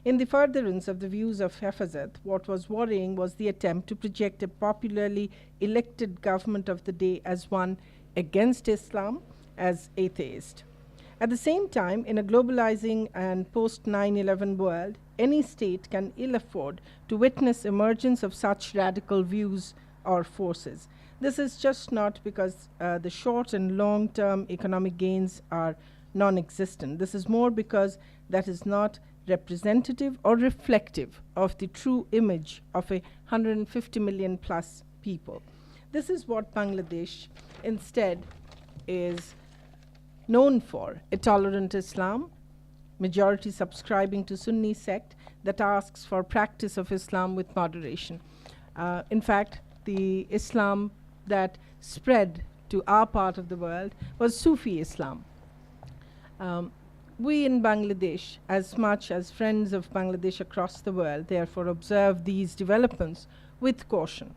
In the furtherance of the views of Hefazat, what was worrying was the attempt to project a popularly elected government of the day as one against Islam, as atheist. At the same time, in a globalizing and post-9/11 world, any state can ill afford to witness emergence of such radical views or forces. This is just not because the short and long-term economic gains are non-existent. This is more because that is not representative or reflective of the true image of a 150 million plus people. This is what Bangladesh instead is known for: a tolerant Islam, majority subscribing to Sunni sect that asks for practice of Islam with moderation. In fact, the Islam that spread to our part of the world was Sufi Islam. We in Bangladesh, as much as friends of Bangladesh across the world, therefore observe these developments with caution.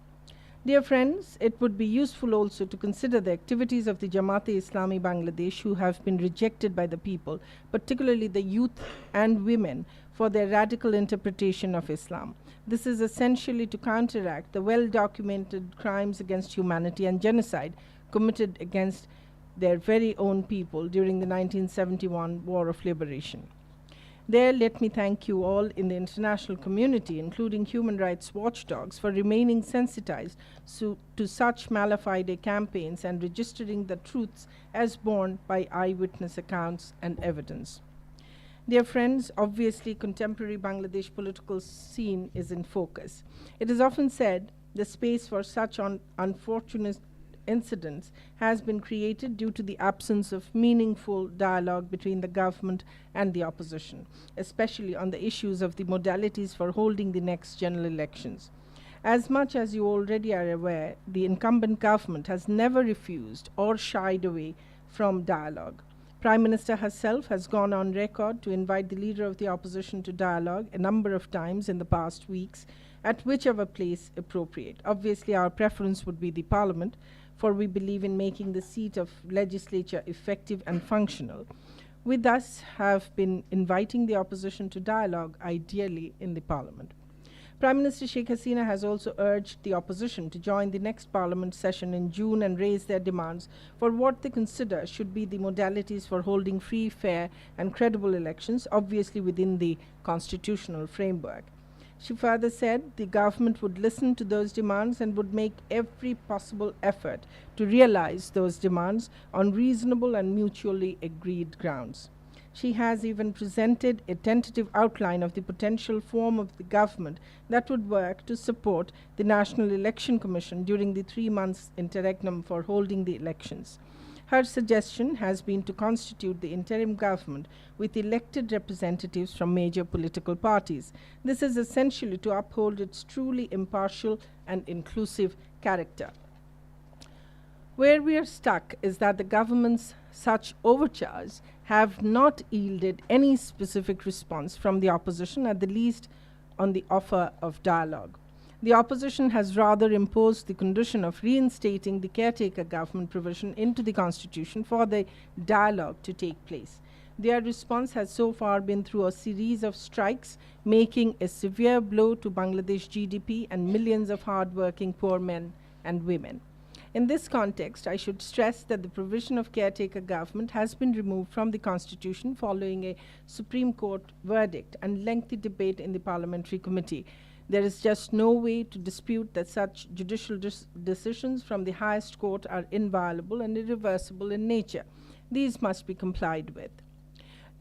Dear friends, it would be useful also to consider the activities of the Jamaat-e-Islami Bangladesh, who have been rejected by the people, particularly the youth and women, for their radical interpretation of Islam. This is essentially to counteract the well-documented crimes against humanity and genocide committed against their very own people during the 1971 War of Liberation. There, let me thank you all in the international community, including human rights watchdogs, for remaining sensitized to such malafide campaigns and registering the truths as borne by eyewitness accounts and evidence. Dear friends, obviously contemporary Bangladesh political scene is in focus. It is often said the space for such unfortunate incidents has been created due to the absence of meaningful dialogue between the government and the opposition, especially on the issues of the modalities for holding the next general elections. As much as you already are aware, the incumbent government has never refused or shied away from dialogue. Prime Minister herself has gone on record to invite the leader of the opposition to dialogue a number of times in the past weeks, at whichever place appropriate. Obviously, our preference would be the Parliament, for we believe in making the seat of legislature effective and functional. We thus have been inviting the opposition to dialogue, ideally in the Parliament. Prime Minister Sheikh Hasina has also urged the opposition to join the next Parliament session in June and raise their demands for what they consider should be the modalities for holding free, fair, and credible elections, obviously within the constitutional framework. She further said the government would listen to those demands and would make every possible effort to realize those demands on reasonable and mutually agreed grounds. She has even presented a tentative outline of the potential form of the government that would work to support the National Election Commission during the 3 months interregnum for holding the elections. Her suggestion has been to constitute the interim government with elected representatives from major political parties. This is essentially to uphold its truly impartial and inclusive character. Where we are stuck is that the government's such overtures have not yielded any specific response from the opposition, at the least on the offer of dialogue. The opposition has rather imposed the condition of reinstating the caretaker government provision into the constitution for the dialogue to take place. Their response has so far been through a series of strikes, making a severe blow to Bangladesh GDP and millions of hard-working poor men and women. In this context, I should stress that the provision of caretaker government has been removed from the Constitution following a Supreme Court verdict and lengthy debate in the Parliamentary Committee. There is just no way to dispute that such judicial decisions from the highest court are inviolable and irreversible in nature. These must be complied with.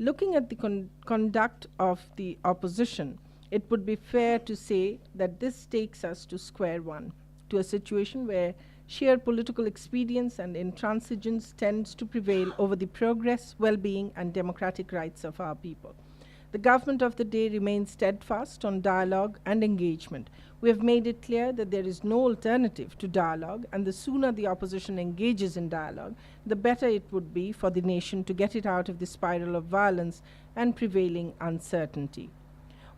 Looking at the conduct of the opposition, it would be fair to say that this takes us to square one, to a situation where sheer political expedience and intransigence tends to prevail over the progress, well-being, and democratic rights of our people. The government of the day remains steadfast on dialogue and engagement. We have made it clear that there is no alternative to dialogue, and the sooner the opposition engages in dialogue, the better it would be for the nation to get it out of the spiral of violence and prevailing uncertainty.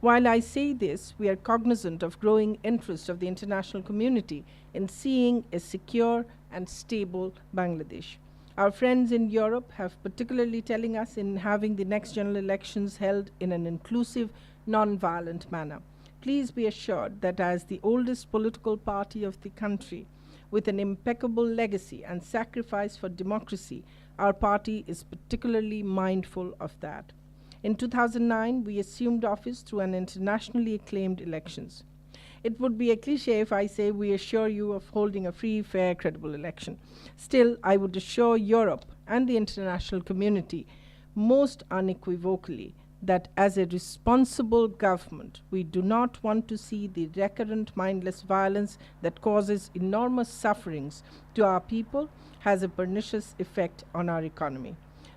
While I say this, we are cognizant of growing interest of the international community in seeing a secure and stable Bangladesh. Our friends in Europe have particularly telling us in having the next general elections held in an inclusive, non-violent manner. Please be assured that as the oldest political party of the country, with an impeccable legacy and sacrifice for democracy, our party is particularly mindful of that. In 2009, we assumed office through an internationally acclaimed elections. It would be a cliche if I say we assure you of holding a free, fair, credible election. Still, I would assure Europe and the international community most unequivocally that as a responsible government, we do not want to see the recurrent mindless violence that causes enormous sufferings to our people has a pernicious effect on our economy.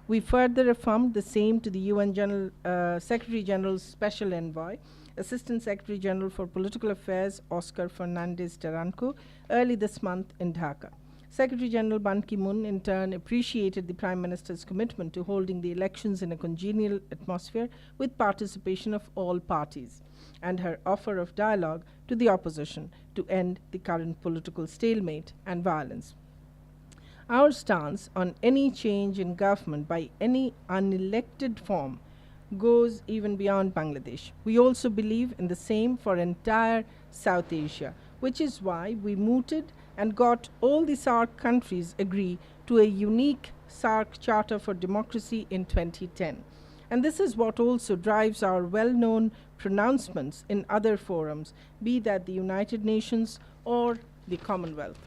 We further affirmed the same to the UN Secretary General's Special Envoy, Assistant Secretary General for Political Affairs, Oscar Fernandez Taranco, early this month in Dhaka. Secretary General Ban Ki-moon, in turn, appreciated the Prime Minister's commitment to holding the elections in a congenial atmosphere with participation of all parties, and her offer of dialogue to the opposition to end the current political stalemate and violence. Our stance on any change in government by any unelected form goes even beyond Bangladesh. We also believe in the same for entire South Asia, which is why we mooted and got all the SAARC countries agree to a unique SAARC Charter for Democracy in 2010. And this is what also drives our well-known pronouncements in other forums, be that the United Nations or the Commonwealth.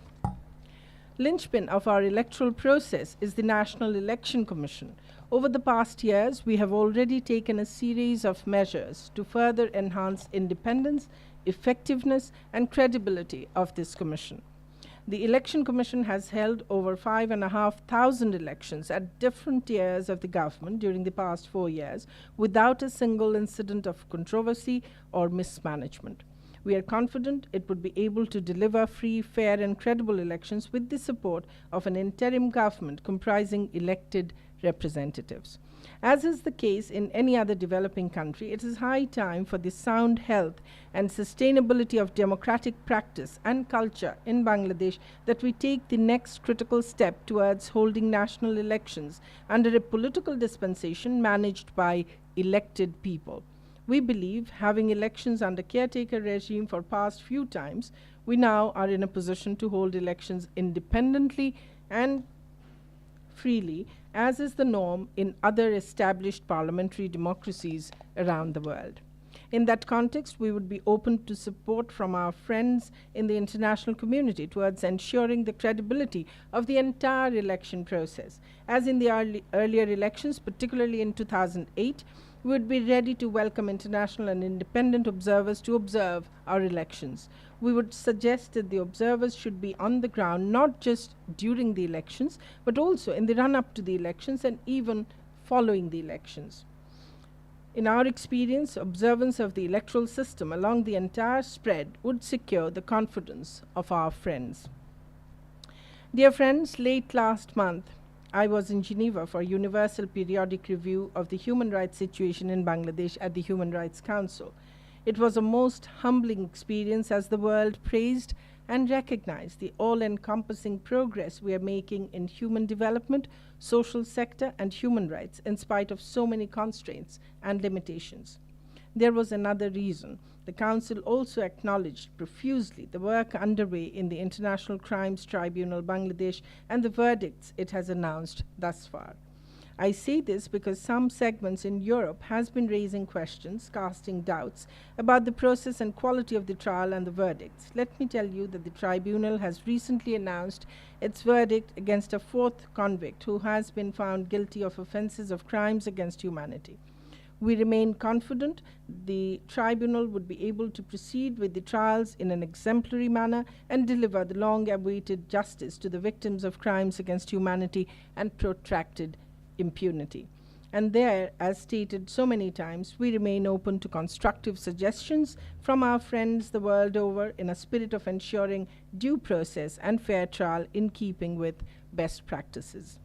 Linchpin of our electoral process is the National Election Commission. Over the past years, we have already taken a series of measures to further enhance independence, effectiveness, and credibility of this commission. The Election Commission has held over 5,500 elections at different tiers of the government during the past 4 years without a single incident of controversy or mismanagement. We are confident it would be able to deliver free, fair, and credible elections with the support of an interim government comprising elected representatives. As is the case in any other developing country, it is high time for the sound health and sustainability of democratic practice and culture in Bangladesh that we take the next critical step towards holding national elections under a political dispensation managed by elected people. We believe, having elections under caretaker regime for past few times, we now are in a position to hold elections independently and freely, as is the norm in other established parliamentary democracies around the world. In that context, we would be open to support from our friends in the international community towards ensuring the credibility of the entire election process. As in the earlier elections, particularly in 2008, we would be ready to welcome international and independent observers to observe our elections. We would suggest that the observers should be on the ground not just during the elections, but also in the run-up to the elections and even following the elections. In our experience, observance of the electoral system along the entire spread would secure the confidence of our friends. Dear friends, late last month, I was in Geneva for a universal periodic review of the human rights situation in Bangladesh at the Human Rights Council. It was a most humbling experience as the world praised and recognized the all-encompassing progress we are making in human development, social sector, and human rights in spite of so many constraints and limitations. There was another reason. The Council also acknowledged profusely the work underway in the International Crimes Tribunal Bangladesh and the verdicts it has announced thus far. I say this because some segments in Europe has been raising questions, casting doubts about the process and quality of the trial and the verdicts. Let me tell you that the tribunal has recently announced its verdict against a fourth convict who has been found guilty of offenses of crimes against humanity. We remain confident the tribunal would be able to proceed with the trials in an exemplary manner and deliver the long-awaited justice to the victims of crimes against humanity and protracted impunity. And there, as stated so many times, we remain open to constructive suggestions from our friends the world over in a spirit of ensuring due process and fair trial in keeping with best practices.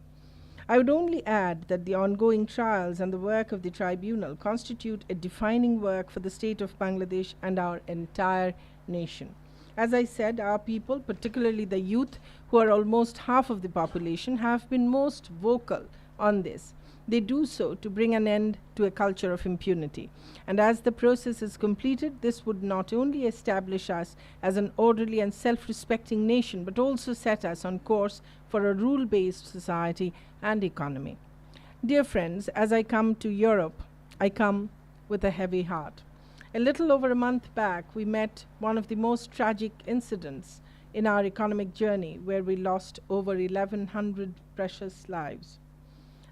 I would only add that the ongoing trials and the work of the tribunal constitute a defining work for the state of Bangladesh and our entire nation. As I said, our people, particularly the youth, who are almost half of the population, have been most vocal on this. They do so to bring an end to a culture of impunity. And as the process is completed, this would not only establish us as an orderly and self-respecting nation, but also set us on course for a rule-based society and economy. Dear friends, as I come to Europe, I come with a heavy heart. A little over a month back, we met one of the most tragic incidents in our economic journey, where we lost over 1,100 precious lives.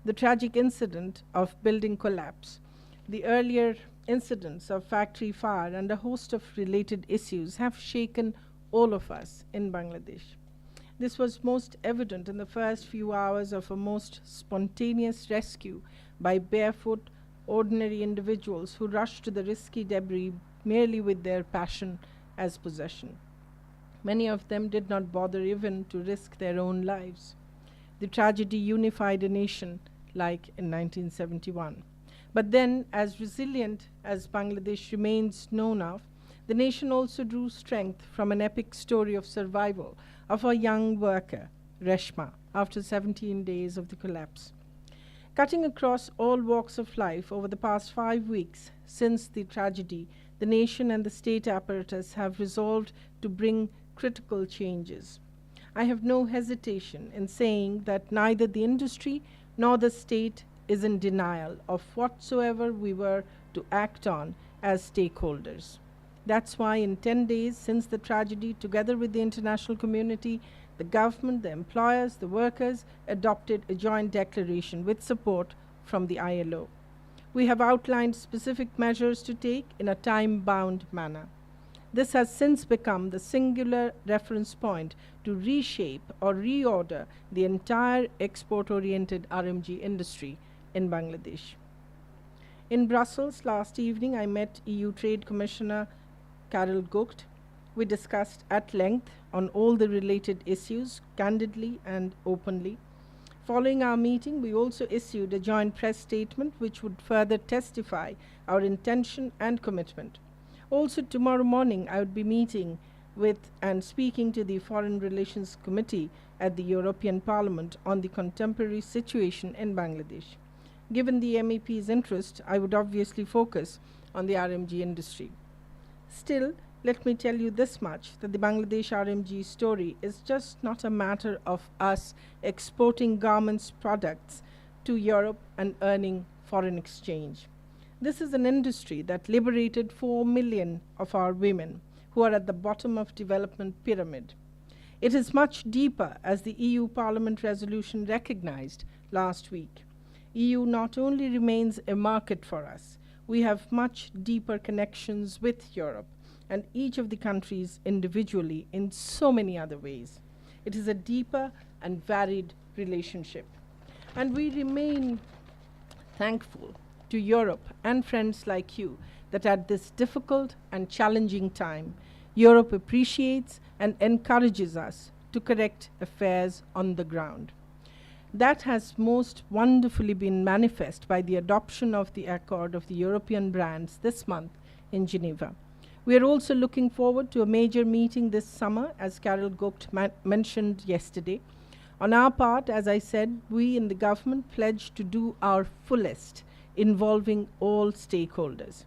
The tragic incident of building collapse, the earlier incidents of factory fire, and a host of related issues have shaken all of us in Bangladesh. This was most evident in the first few hours of a most spontaneous rescue by barefoot, ordinary individuals who rushed to the risky debris merely with their passion as possession. Many of them did not bother even to risk their own lives. The tragedy unified a nation like in 1971. But then, as resilient as Bangladesh remains known of, the nation also drew strength from an epic story of survival of a young worker, Reshma, after 17 days of the collapse. Cutting across all walks of life over the past 5 weeks since the tragedy, the nation and the state apparatus have resolved to bring critical changes. I have no hesitation in saying that neither the industry nor the state is in denial of whatsoever we were to act on as stakeholders. That's why in 10 days since the tragedy, together with the international community, the government, the employers, the workers, adopted a joint declaration with support from the ILO. We have outlined specific measures to take in a time-bound manner. This has since become the singular reference point to reshape or reorder the entire export-oriented RMG industry in Bangladesh. In Brussels last evening, I met EU Trade Commissioner Karel Gucht. We discussed at length on all the related issues, candidly and openly. Following our meeting, we also issued a joint press statement which would further testify our intention and commitment. Also, tomorrow morning, I would be meeting with and speaking to the Foreign Relations Committee at the European Parliament on the contemporary situation in Bangladesh. Given the MEP's interest, I would obviously focus on the RMG industry. Still, let me tell you this much, that the Bangladesh RMG story is just not a matter of us exporting garments products to Europe and earning foreign exchange. This is an industry that liberated 4 million of our women who are at the bottom of development pyramid. It is much deeper, as the EU Parliament resolution recognized last week. EU not only remains a market for us, we have much deeper connections with Europe and each of the countries individually in so many other ways. It is a deeper and varied relationship. And we remain thankful to Europe and friends like you that at this difficult and challenging time, Europe appreciates and encourages us to correct affairs on the ground. That has most wonderfully been manifest by the adoption of the Accord of the European Brands this month in Geneva. We are also looking forward to a major meeting this summer, as Carol Gucht mentioned yesterday. On our part, as I said, we in the government pledge to do our fullest, involving all stakeholders.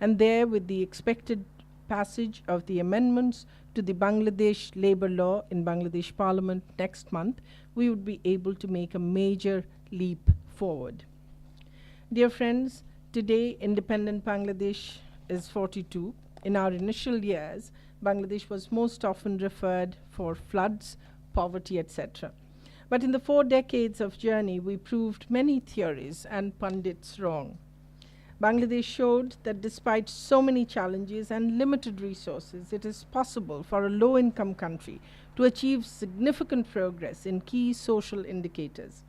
And there, with the expected passage of the amendments to the Bangladesh labor law in Bangladesh Parliament next month, we would be able to make a major leap forward. Dear friends, today independent Bangladesh is 42. In our initial years, Bangladesh was most often referred for floods, poverty, etc. But in the 4 decades of journey, we proved many theories and pundits wrong. Bangladesh showed that despite so many challenges and limited resources, it is possible for a low-income country to achieve significant progress in key social indicators.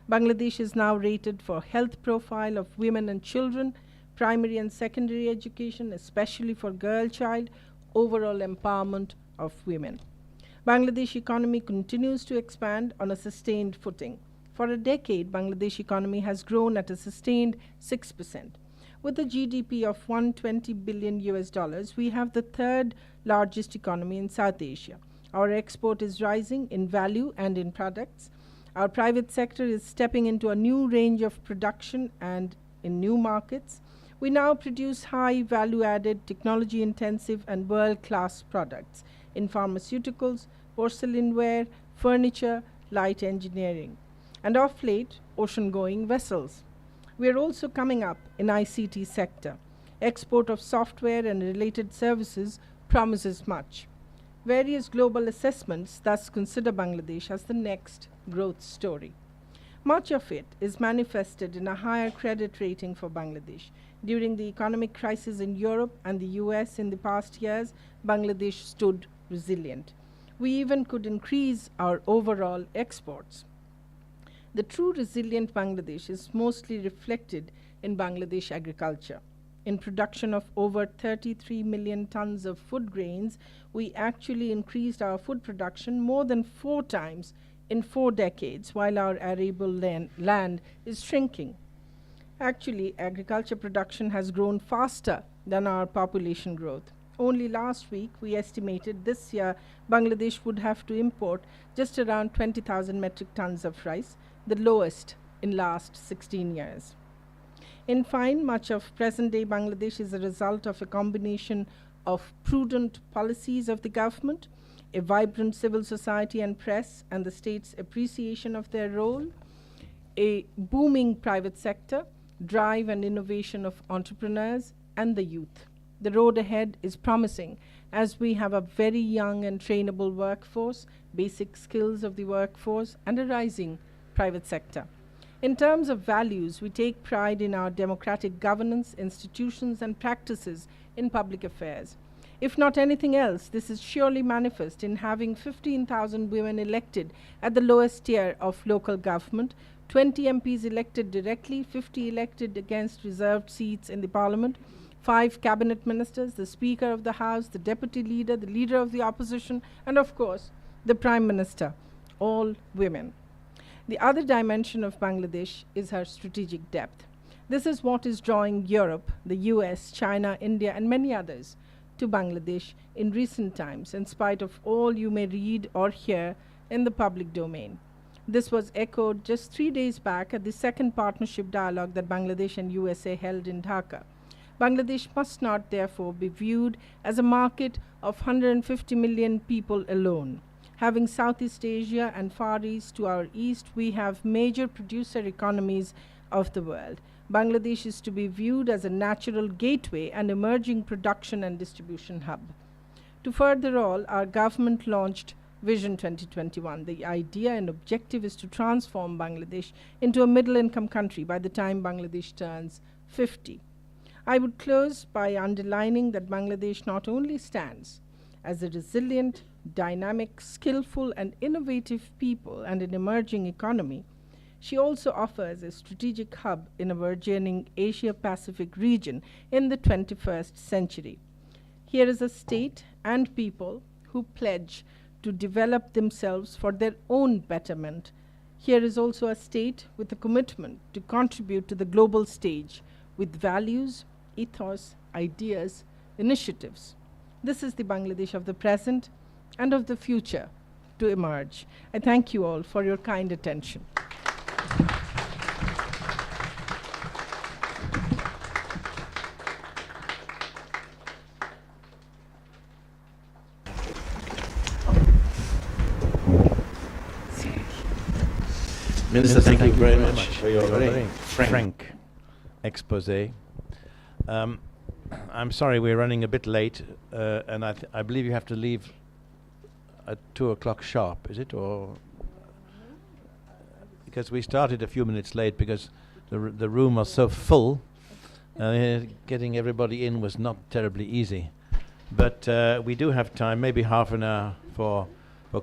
Bangladesh is now rated for health profile of women and children, primary and secondary education, especially for girl child, overall empowerment of women. Bangladesh economy continues to expand on a sustained footing. For a decade, Bangladesh economy has grown at a sustained 6%. With a GDP of $120 billion US, we have the 3rd largest economy in South Asia. Our export is rising in value and in products. Our private sector is stepping into a new range of production and in new markets. We now produce high value-added, technology-intensive and world-class products in pharmaceuticals, porcelainware, furniture, light engineering, and of late, ocean-going vessels. We are also coming up in ICT sector. Export of software and related services promises much. Various global assessments thus consider Bangladesh as the next growth story. Much of it is manifested in a higher credit rating for Bangladesh. During the economic crisis in Europe and the US in the past years, Bangladesh stood resilient. We even could increase our overall exports. The true resilient Bangladesh is mostly reflected in Bangladesh agriculture. In production of over 33 million tons of food grains, we actually increased our food production more than 4 times in 4 decades, while our arable land is shrinking. Actually, agriculture production has grown faster than our population growth. Only last week, we estimated this year Bangladesh would have to import just around 20,000 metric tons of rice, the lowest in last 16 years. In fine, much of present-day Bangladesh is a result of a combination of prudent policies of the government, a vibrant civil society and press, and the state's appreciation of their role, a booming private sector, drive and innovation of entrepreneurs, and the youth. The road ahead is promising, as we have a very young and trainable workforce, basic skills of the workforce, and a rising private sector. In terms of values, we take pride in our democratic governance, institutions, and practices in public affairs. If not anything else, this is surely manifest in having 15,000 women elected at the lowest tier of local government, 20 MPs elected directly, 50 elected against reserved seats in the parliament, 5 cabinet ministers, the Speaker of the House, the Deputy Leader, the Leader of the Opposition, and of course, the Prime Minister, all women. The other dimension of Bangladesh is her strategic depth. This is what is drawing Europe, the US, China, India, and many others to Bangladesh in recent times, in spite of all you may read or hear in the public domain. This was echoed just 3 days back at the second partnership dialogue that Bangladesh and USA held in Dhaka. Bangladesh must not, therefore, be viewed as a market of 150 million people alone. Having Southeast Asia and Far East to our east, we have major producer economies of the world. Bangladesh is to be viewed as a natural gateway and emerging production and distribution hub. To further all, our government launched Vision 2021. The idea and objective is to transform Bangladesh into a middle-income country by the time Bangladesh turns 50. I would close by underlining that Bangladesh not only stands as a resilient, dynamic, skillful, and innovative people and an emerging economy, she also offers a strategic hub in a burgeoning Asia-Pacific region in the 21st century. Here is a state and people who pledge to develop themselves for their own betterment. Here is also a state with a commitment to contribute to the global stage with values, ethos, ideas, initiatives. This is the Bangladesh of the present and of the future to emerge. I thank you all for your kind attention. Minister, thank you very much for your very frank expose. I'm sorry we're running a bit late, and I believe you have to leave at 2 o'clock sharp, is it? Or because we started a few minutes late because the room was so full, getting everybody in was not terribly easy. But we do have time, maybe half an hour for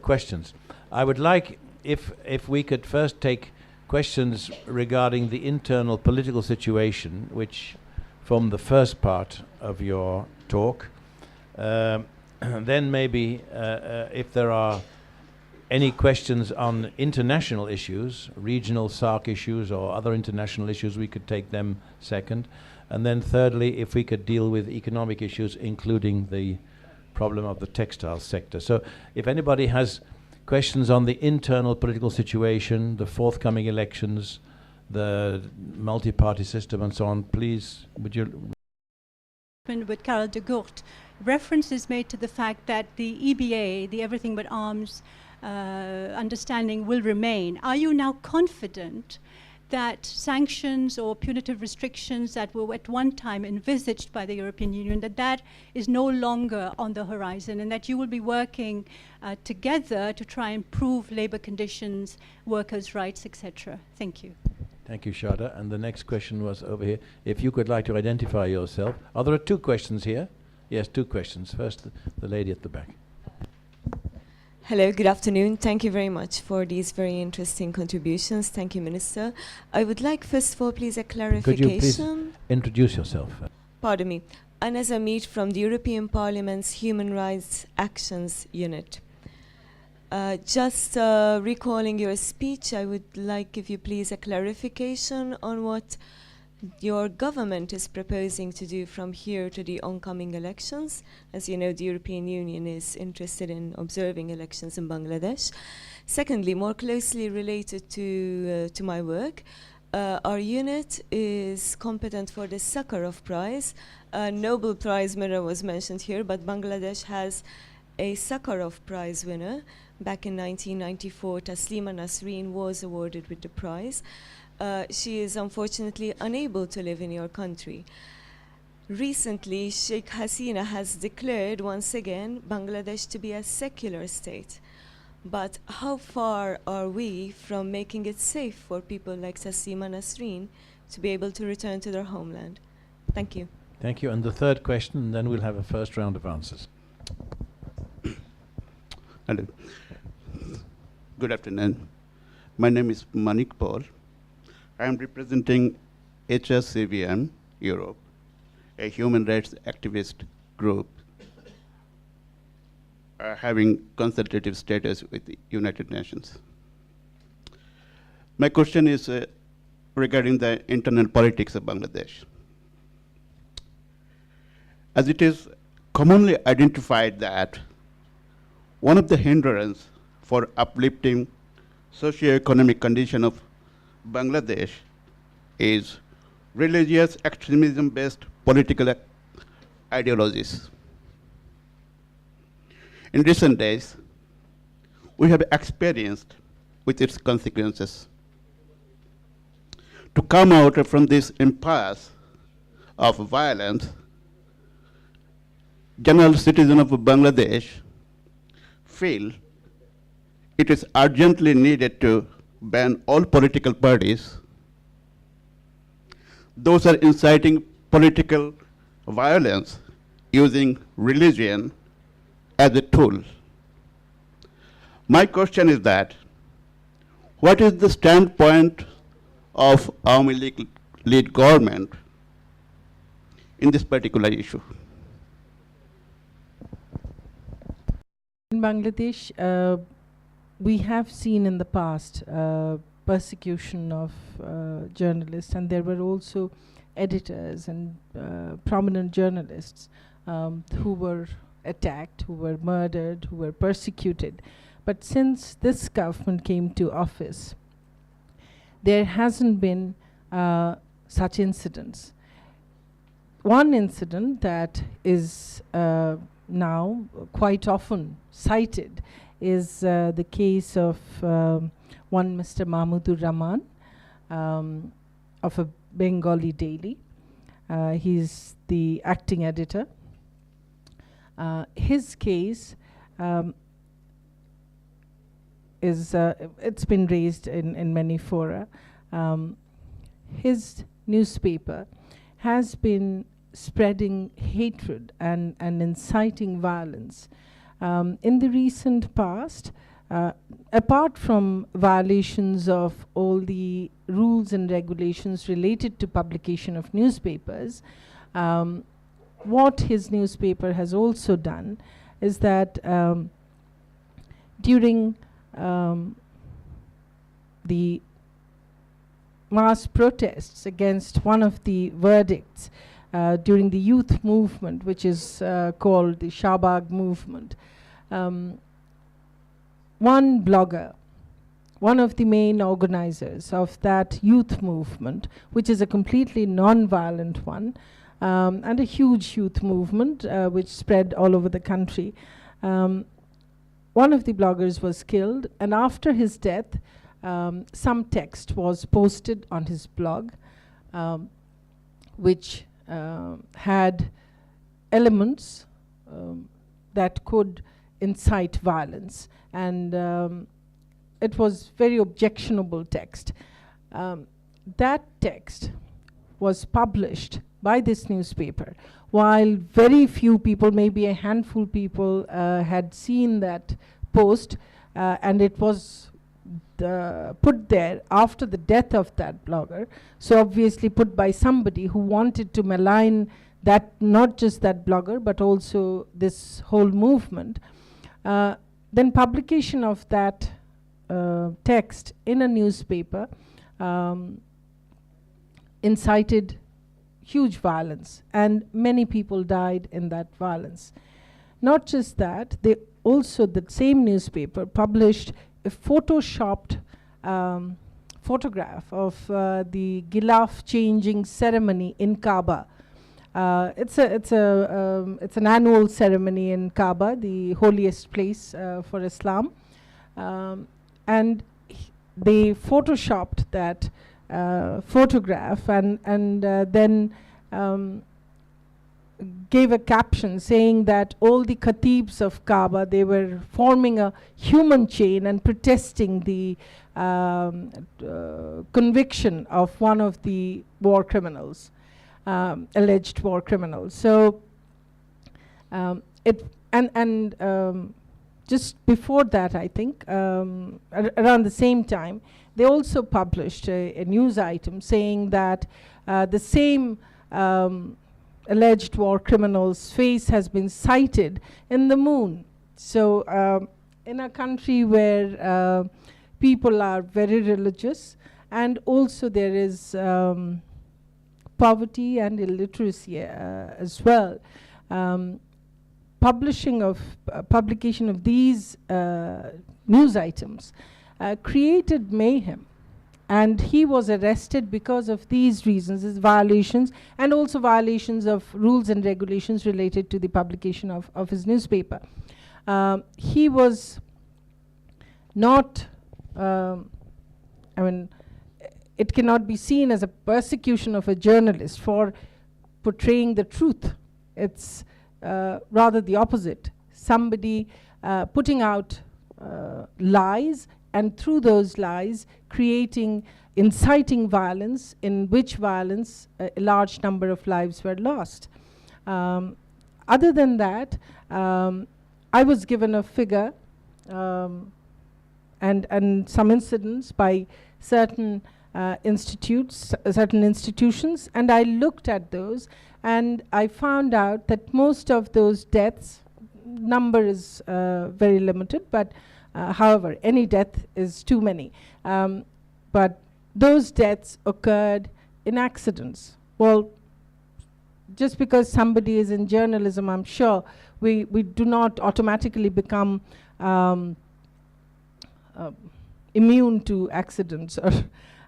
questions. I would like, if we could first take questions regarding the internal political situation, which from the first part of your talk. Then maybe if there are any questions on international issues, regional SAARC issues or other international issues, we could take them second. And then thirdly, if we could deal with economic issues, including the problem of the textile sector. So if anybody has questions on the internal political situation, the forthcoming elections, the multi-party system and so on, please, would you... With Karel de Gucht, reference is made to the fact that the EBA, the Everything But Arms understanding, will remain. Are you now confident that sanctions or punitive restrictions that were at one time envisaged by the European Union, that is no longer on the horizon, and that you will be working together to try and improve labor conditions, workers' rights, etc.? Thank you. Thank you, Shada. And the next question was over here. If you could like to identify yourself. Oh, there are two questions here. Yes, two questions. First, the lady at the back. Hello, good afternoon. Thank you very much for these very interesting contributions. Thank you, Minister. I would like, first of all, please, a clarification. Could you please introduce yourself? Pardon me. Anas Amit from the European Parliament's Human Rights Actions Unit. Just recalling your speech, I would like, if you please, a clarification on what your government is proposing to do from here to the oncoming elections. As you know, the European Union is interested in observing elections in Bangladesh. Secondly, more closely related to my work, our unit is competent for the Sakharov Prize. A Nobel Prize winner was mentioned here, but Bangladesh has a Sakharov Prize winner. Back in 1994, Taslima Nasreen was awarded with the prize. She is unfortunately unable to live in your country. Recently, Sheikh Hasina has declared once again Bangladesh to be a secular state. But how far are we from making it safe for people like Taslima Nasreen to be able to return to their homeland? Thank you. Thank you. And the third question, and then we'll have a first round of answers. Hello. Good afternoon. My name is Manik Paul. I am representing HSCVM Europe, a human rights activist group having consultative status with the United Nations. My question is regarding the internal politics of Bangladesh. As it is commonly identified that one of the hindrances for uplifting socio-economic condition of Bangladesh is religious extremism-based political ideologies. In recent days, we have experienced with its consequences. to come out from this impasse of violence, general citizens of Bangladesh feel it is urgently needed to ban all political parties. Those are inciting political violence using religion as a tool. My question is that, what is the standpoint of Awami League government in this particular issue? In Bangladesh, we have seen in the past persecution of journalists, and there were also editors and prominent journalists who were attacked, who were murdered, who were persecuted. But since this government came to office, there hasn't been such incidents. One incident that is now quite often cited is the case of one Mr. Mahmudur Rahman of a Bengali daily. He's the acting editor. His case is it's been raised in many fora. His newspaper has been spreading hatred and inciting violence. In the recent past, apart from violations of all the rules and regulations related to publication of newspapers, what his newspaper has also done is that during the mass protests against one of the verdicts during the youth movement, which is called the Shahbag movement, one blogger, one of the main organizers of that youth movement, which is a completely non-violent one, and a huge youth movement which spread all over the country. One of the bloggers was killed, and after his death, some text was posted on his blog, which had elements that could incite violence, and it was very objectionable text. That text was published by this newspaper, while very few people, maybe a handful people, had seen that post, and it was put there after the death of that blogger, so obviously put by somebody who wanted to malign that, not just that blogger, but also this whole movement. Then publication of that text in a newspaper incited huge violence, and many people died in that violence. Not just that, they also, the same newspaper published a photoshopped photograph of the Gilaf changing ceremony in Kaaba. It's an annual ceremony in Kaaba, the holiest place for Islam, and they photoshopped that photograph and then gave a caption saying that all the khatibs of Kaaba, they were forming a human chain and protesting the conviction of one of the war criminals, alleged war criminals. So just before that, I think, around the same time, they also published a news item saying that the same alleged war criminal's face has been sighted in the moon. So in a country where people are very religious, and also there is poverty and illiteracy as well, publication of these news items created mayhem. And he was arrested because of these reasons, his violations, and also violations of rules and regulations related to the publication of his newspaper. He was not, it cannot be seen as a persecution of a journalist for portraying the truth. It's rather the opposite. Somebody putting out lies, and through those lies inciting violence, in which violence a large number of lives were lost. Other than that, I was given a figure and some incidents by certain institutions, and I looked at those, and I found out that most of those deaths, number is very limited, but however, any death is too many. But those deaths occurred in accidents. Well, just because somebody is in journalism, I'm sure we do not automatically become immune to accidents or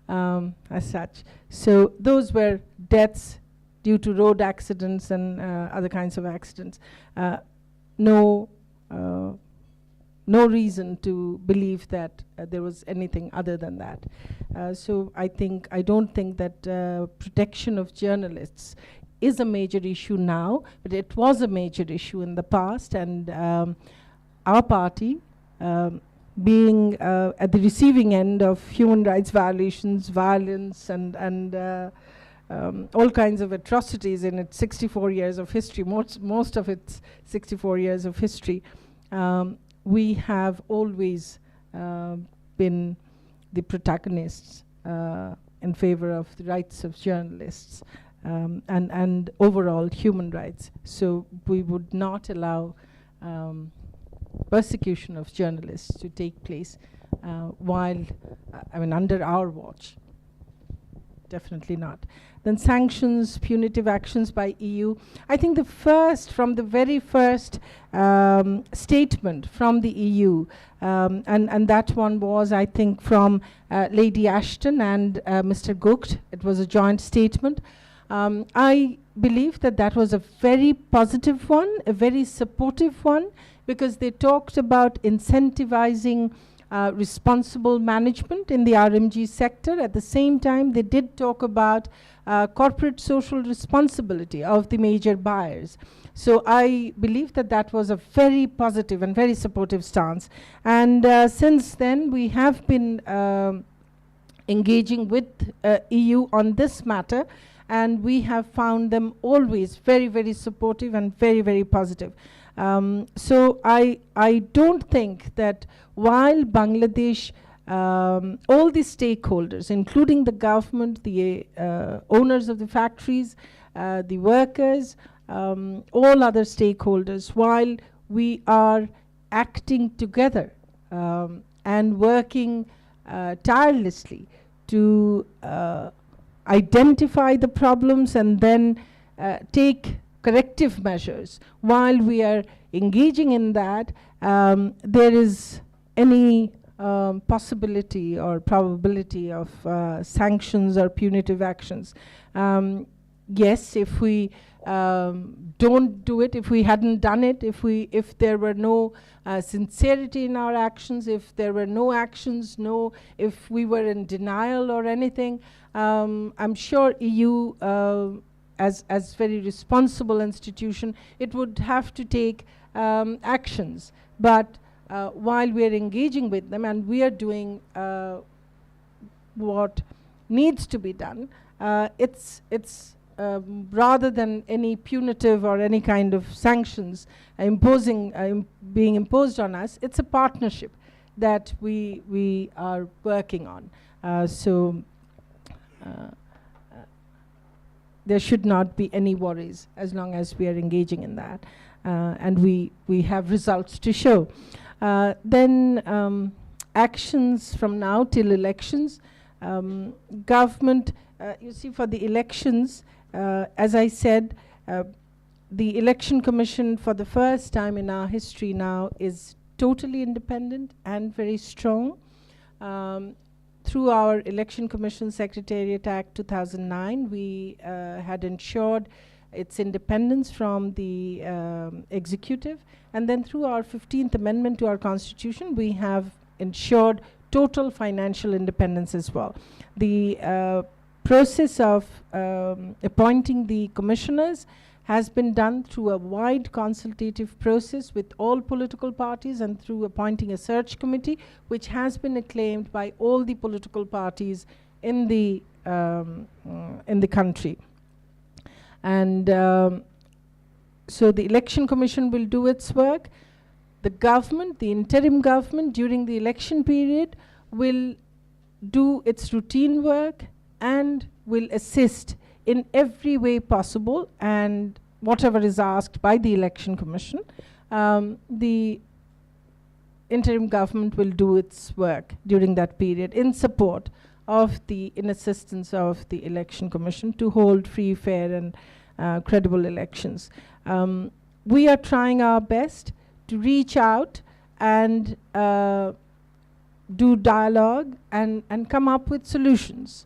as such. So those were deaths due to road accidents and other kinds of accidents. No reason to believe that there was anything other than that. So I don't think that protection of journalists is a major issue now, but it was a major issue in the past, and our party, being at the receiving end of human rights violations, violence, and all kinds of atrocities in its 64 years of history, most of its 64 years of history, we have always been the protagonists in favor of the rights of journalists and overall human rights. So we would not allow persecution of journalists to take place under our watch. Definitely not. Then sanctions, punitive actions by EU. I think from the very first statement from the EU, and that one was, I think, from Lady Ashton and Mr. Gucht. It was a joint statement. I believe that was a very positive one, a very supportive one, because they talked about incentivizing responsible management in the RMG sector. At the same time, they did talk about corporate social responsibility of the major buyers. So I believe that was a very positive and very supportive stance. And since then, we have been engaging with EU on this matter, and we have found them always very, very supportive and very, very positive. So I don't think that while Bangladesh, all the stakeholders, including the government, the owners of the factories, the workers, all other stakeholders, while we are acting together and working tirelessly to identify the problems and then take corrective measures, while we are engaging in that, there is any possibility or probability of sanctions or punitive actions. Yes, if we don't do it, if we hadn't done it, if there were no sincerity in our actions, if there were no actions, if we were in denial or anything, I'm sure EU, as very responsible institution, it would have to take actions. But while we are engaging with them and we are doing what needs to be done, it's rather than any punitive or any kind of sanctions being imposed on us, it's a partnership that we are working on. There should not be any worries as long as we are engaging in that, and we have results to show. Then actions from now till elections. Government, you see, for the elections, as I said, the Election Commission for the first time in our history now is totally independent and very strong. Through our Election Commission Secretariat Act 2009, we had ensured its independence from the executive. And then through our 15th Amendment to our Constitution, we have ensured total financial independence as well. The process of appointing the commissioners has been done through a wide consultative process with all political parties and through appointing a search committee, which has been acclaimed by all the political parties in the country. And so the Election Commission will do its work. The government, the interim government during the election period, will do its routine work and will assist in every way possible, and whatever is asked by the Election Commission, the interim government will do its work during that period in support of in assistance of the Election Commission to hold free, fair and credible elections. We are trying our best to reach out and do dialogue and come up with solutions.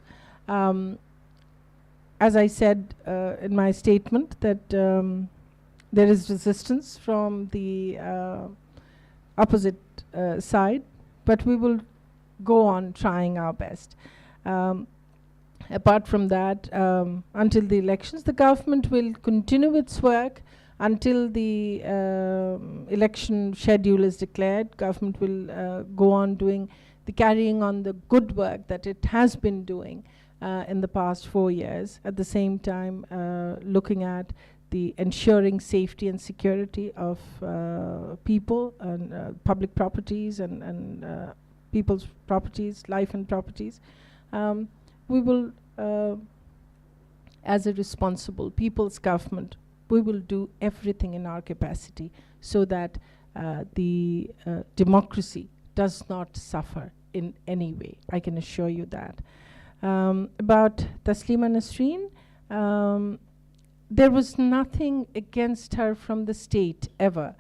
As I said in my statement, that there is resistance from the opposite side, but we will go on trying our best. Apart from that, until the elections, the government will continue its work until the election schedule is declared. Government will go on carrying on the good work that it has been doing in the past 4 years, at the same time looking at the ensuring safety and security of people and public properties and people's properties, life and properties. We will, as a responsible people's government, we will do everything in our capacity so that the democracy does not suffer in any way. I can assure you that. About Taslima Nasreen, there was nothing against her from the state ever.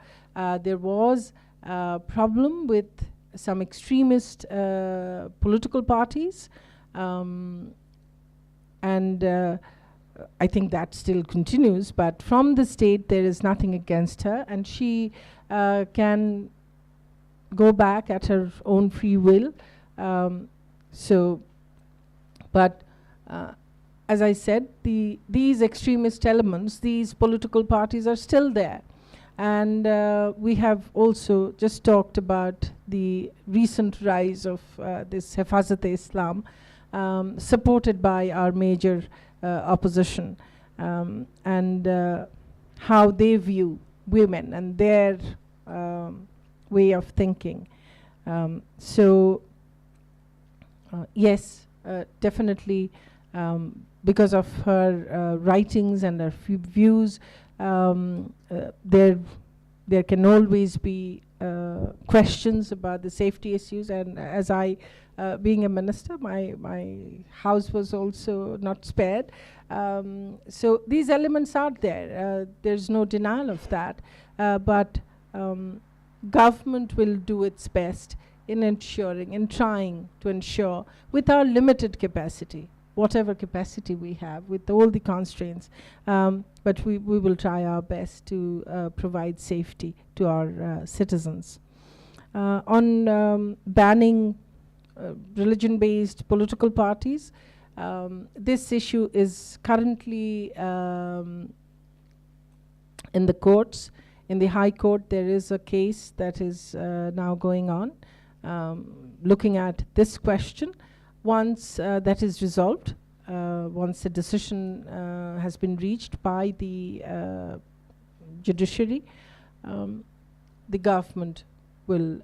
There was a problem with some extremist political parties, and I think that still continues, but from the state there is nothing against her, and she can go back at her own free will. But as I said, these extremist elements, these political parties are still there. And we have also just talked about the recent rise of this Hifazat-e-Islam, supported by our major opposition, and how they view women and their way of thinking. Yes, definitely, because of her writings and her views, there can always be questions about the safety issues. And as I, being a minister, my house was also not spared. So these elements are there. There's no denial of that. But government will do its best in trying to ensure, with our limited capacity, whatever capacity we have, with all the constraints, but we will try our best to provide safety to our citizens. On banning religion-based political parties, this issue is currently in the courts. In the High Court, there is a case that is now going on, looking at this question. Once that is resolved, once a decision has been reached by the judiciary, the government will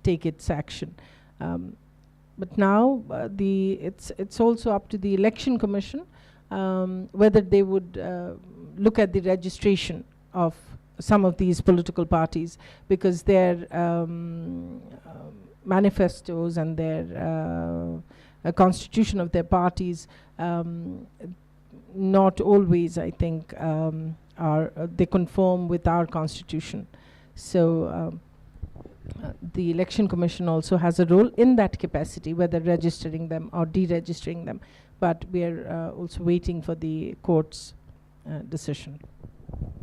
take its action. But now it's also up to the Election Commission whether they would look at the registration of some of these political parties, because their manifestos and their constitution of their parties not always, I think, they conform with our constitution. So the Election Commission also has a role in that capacity, whether registering them or deregistering them. But we are also waiting for the court's decision.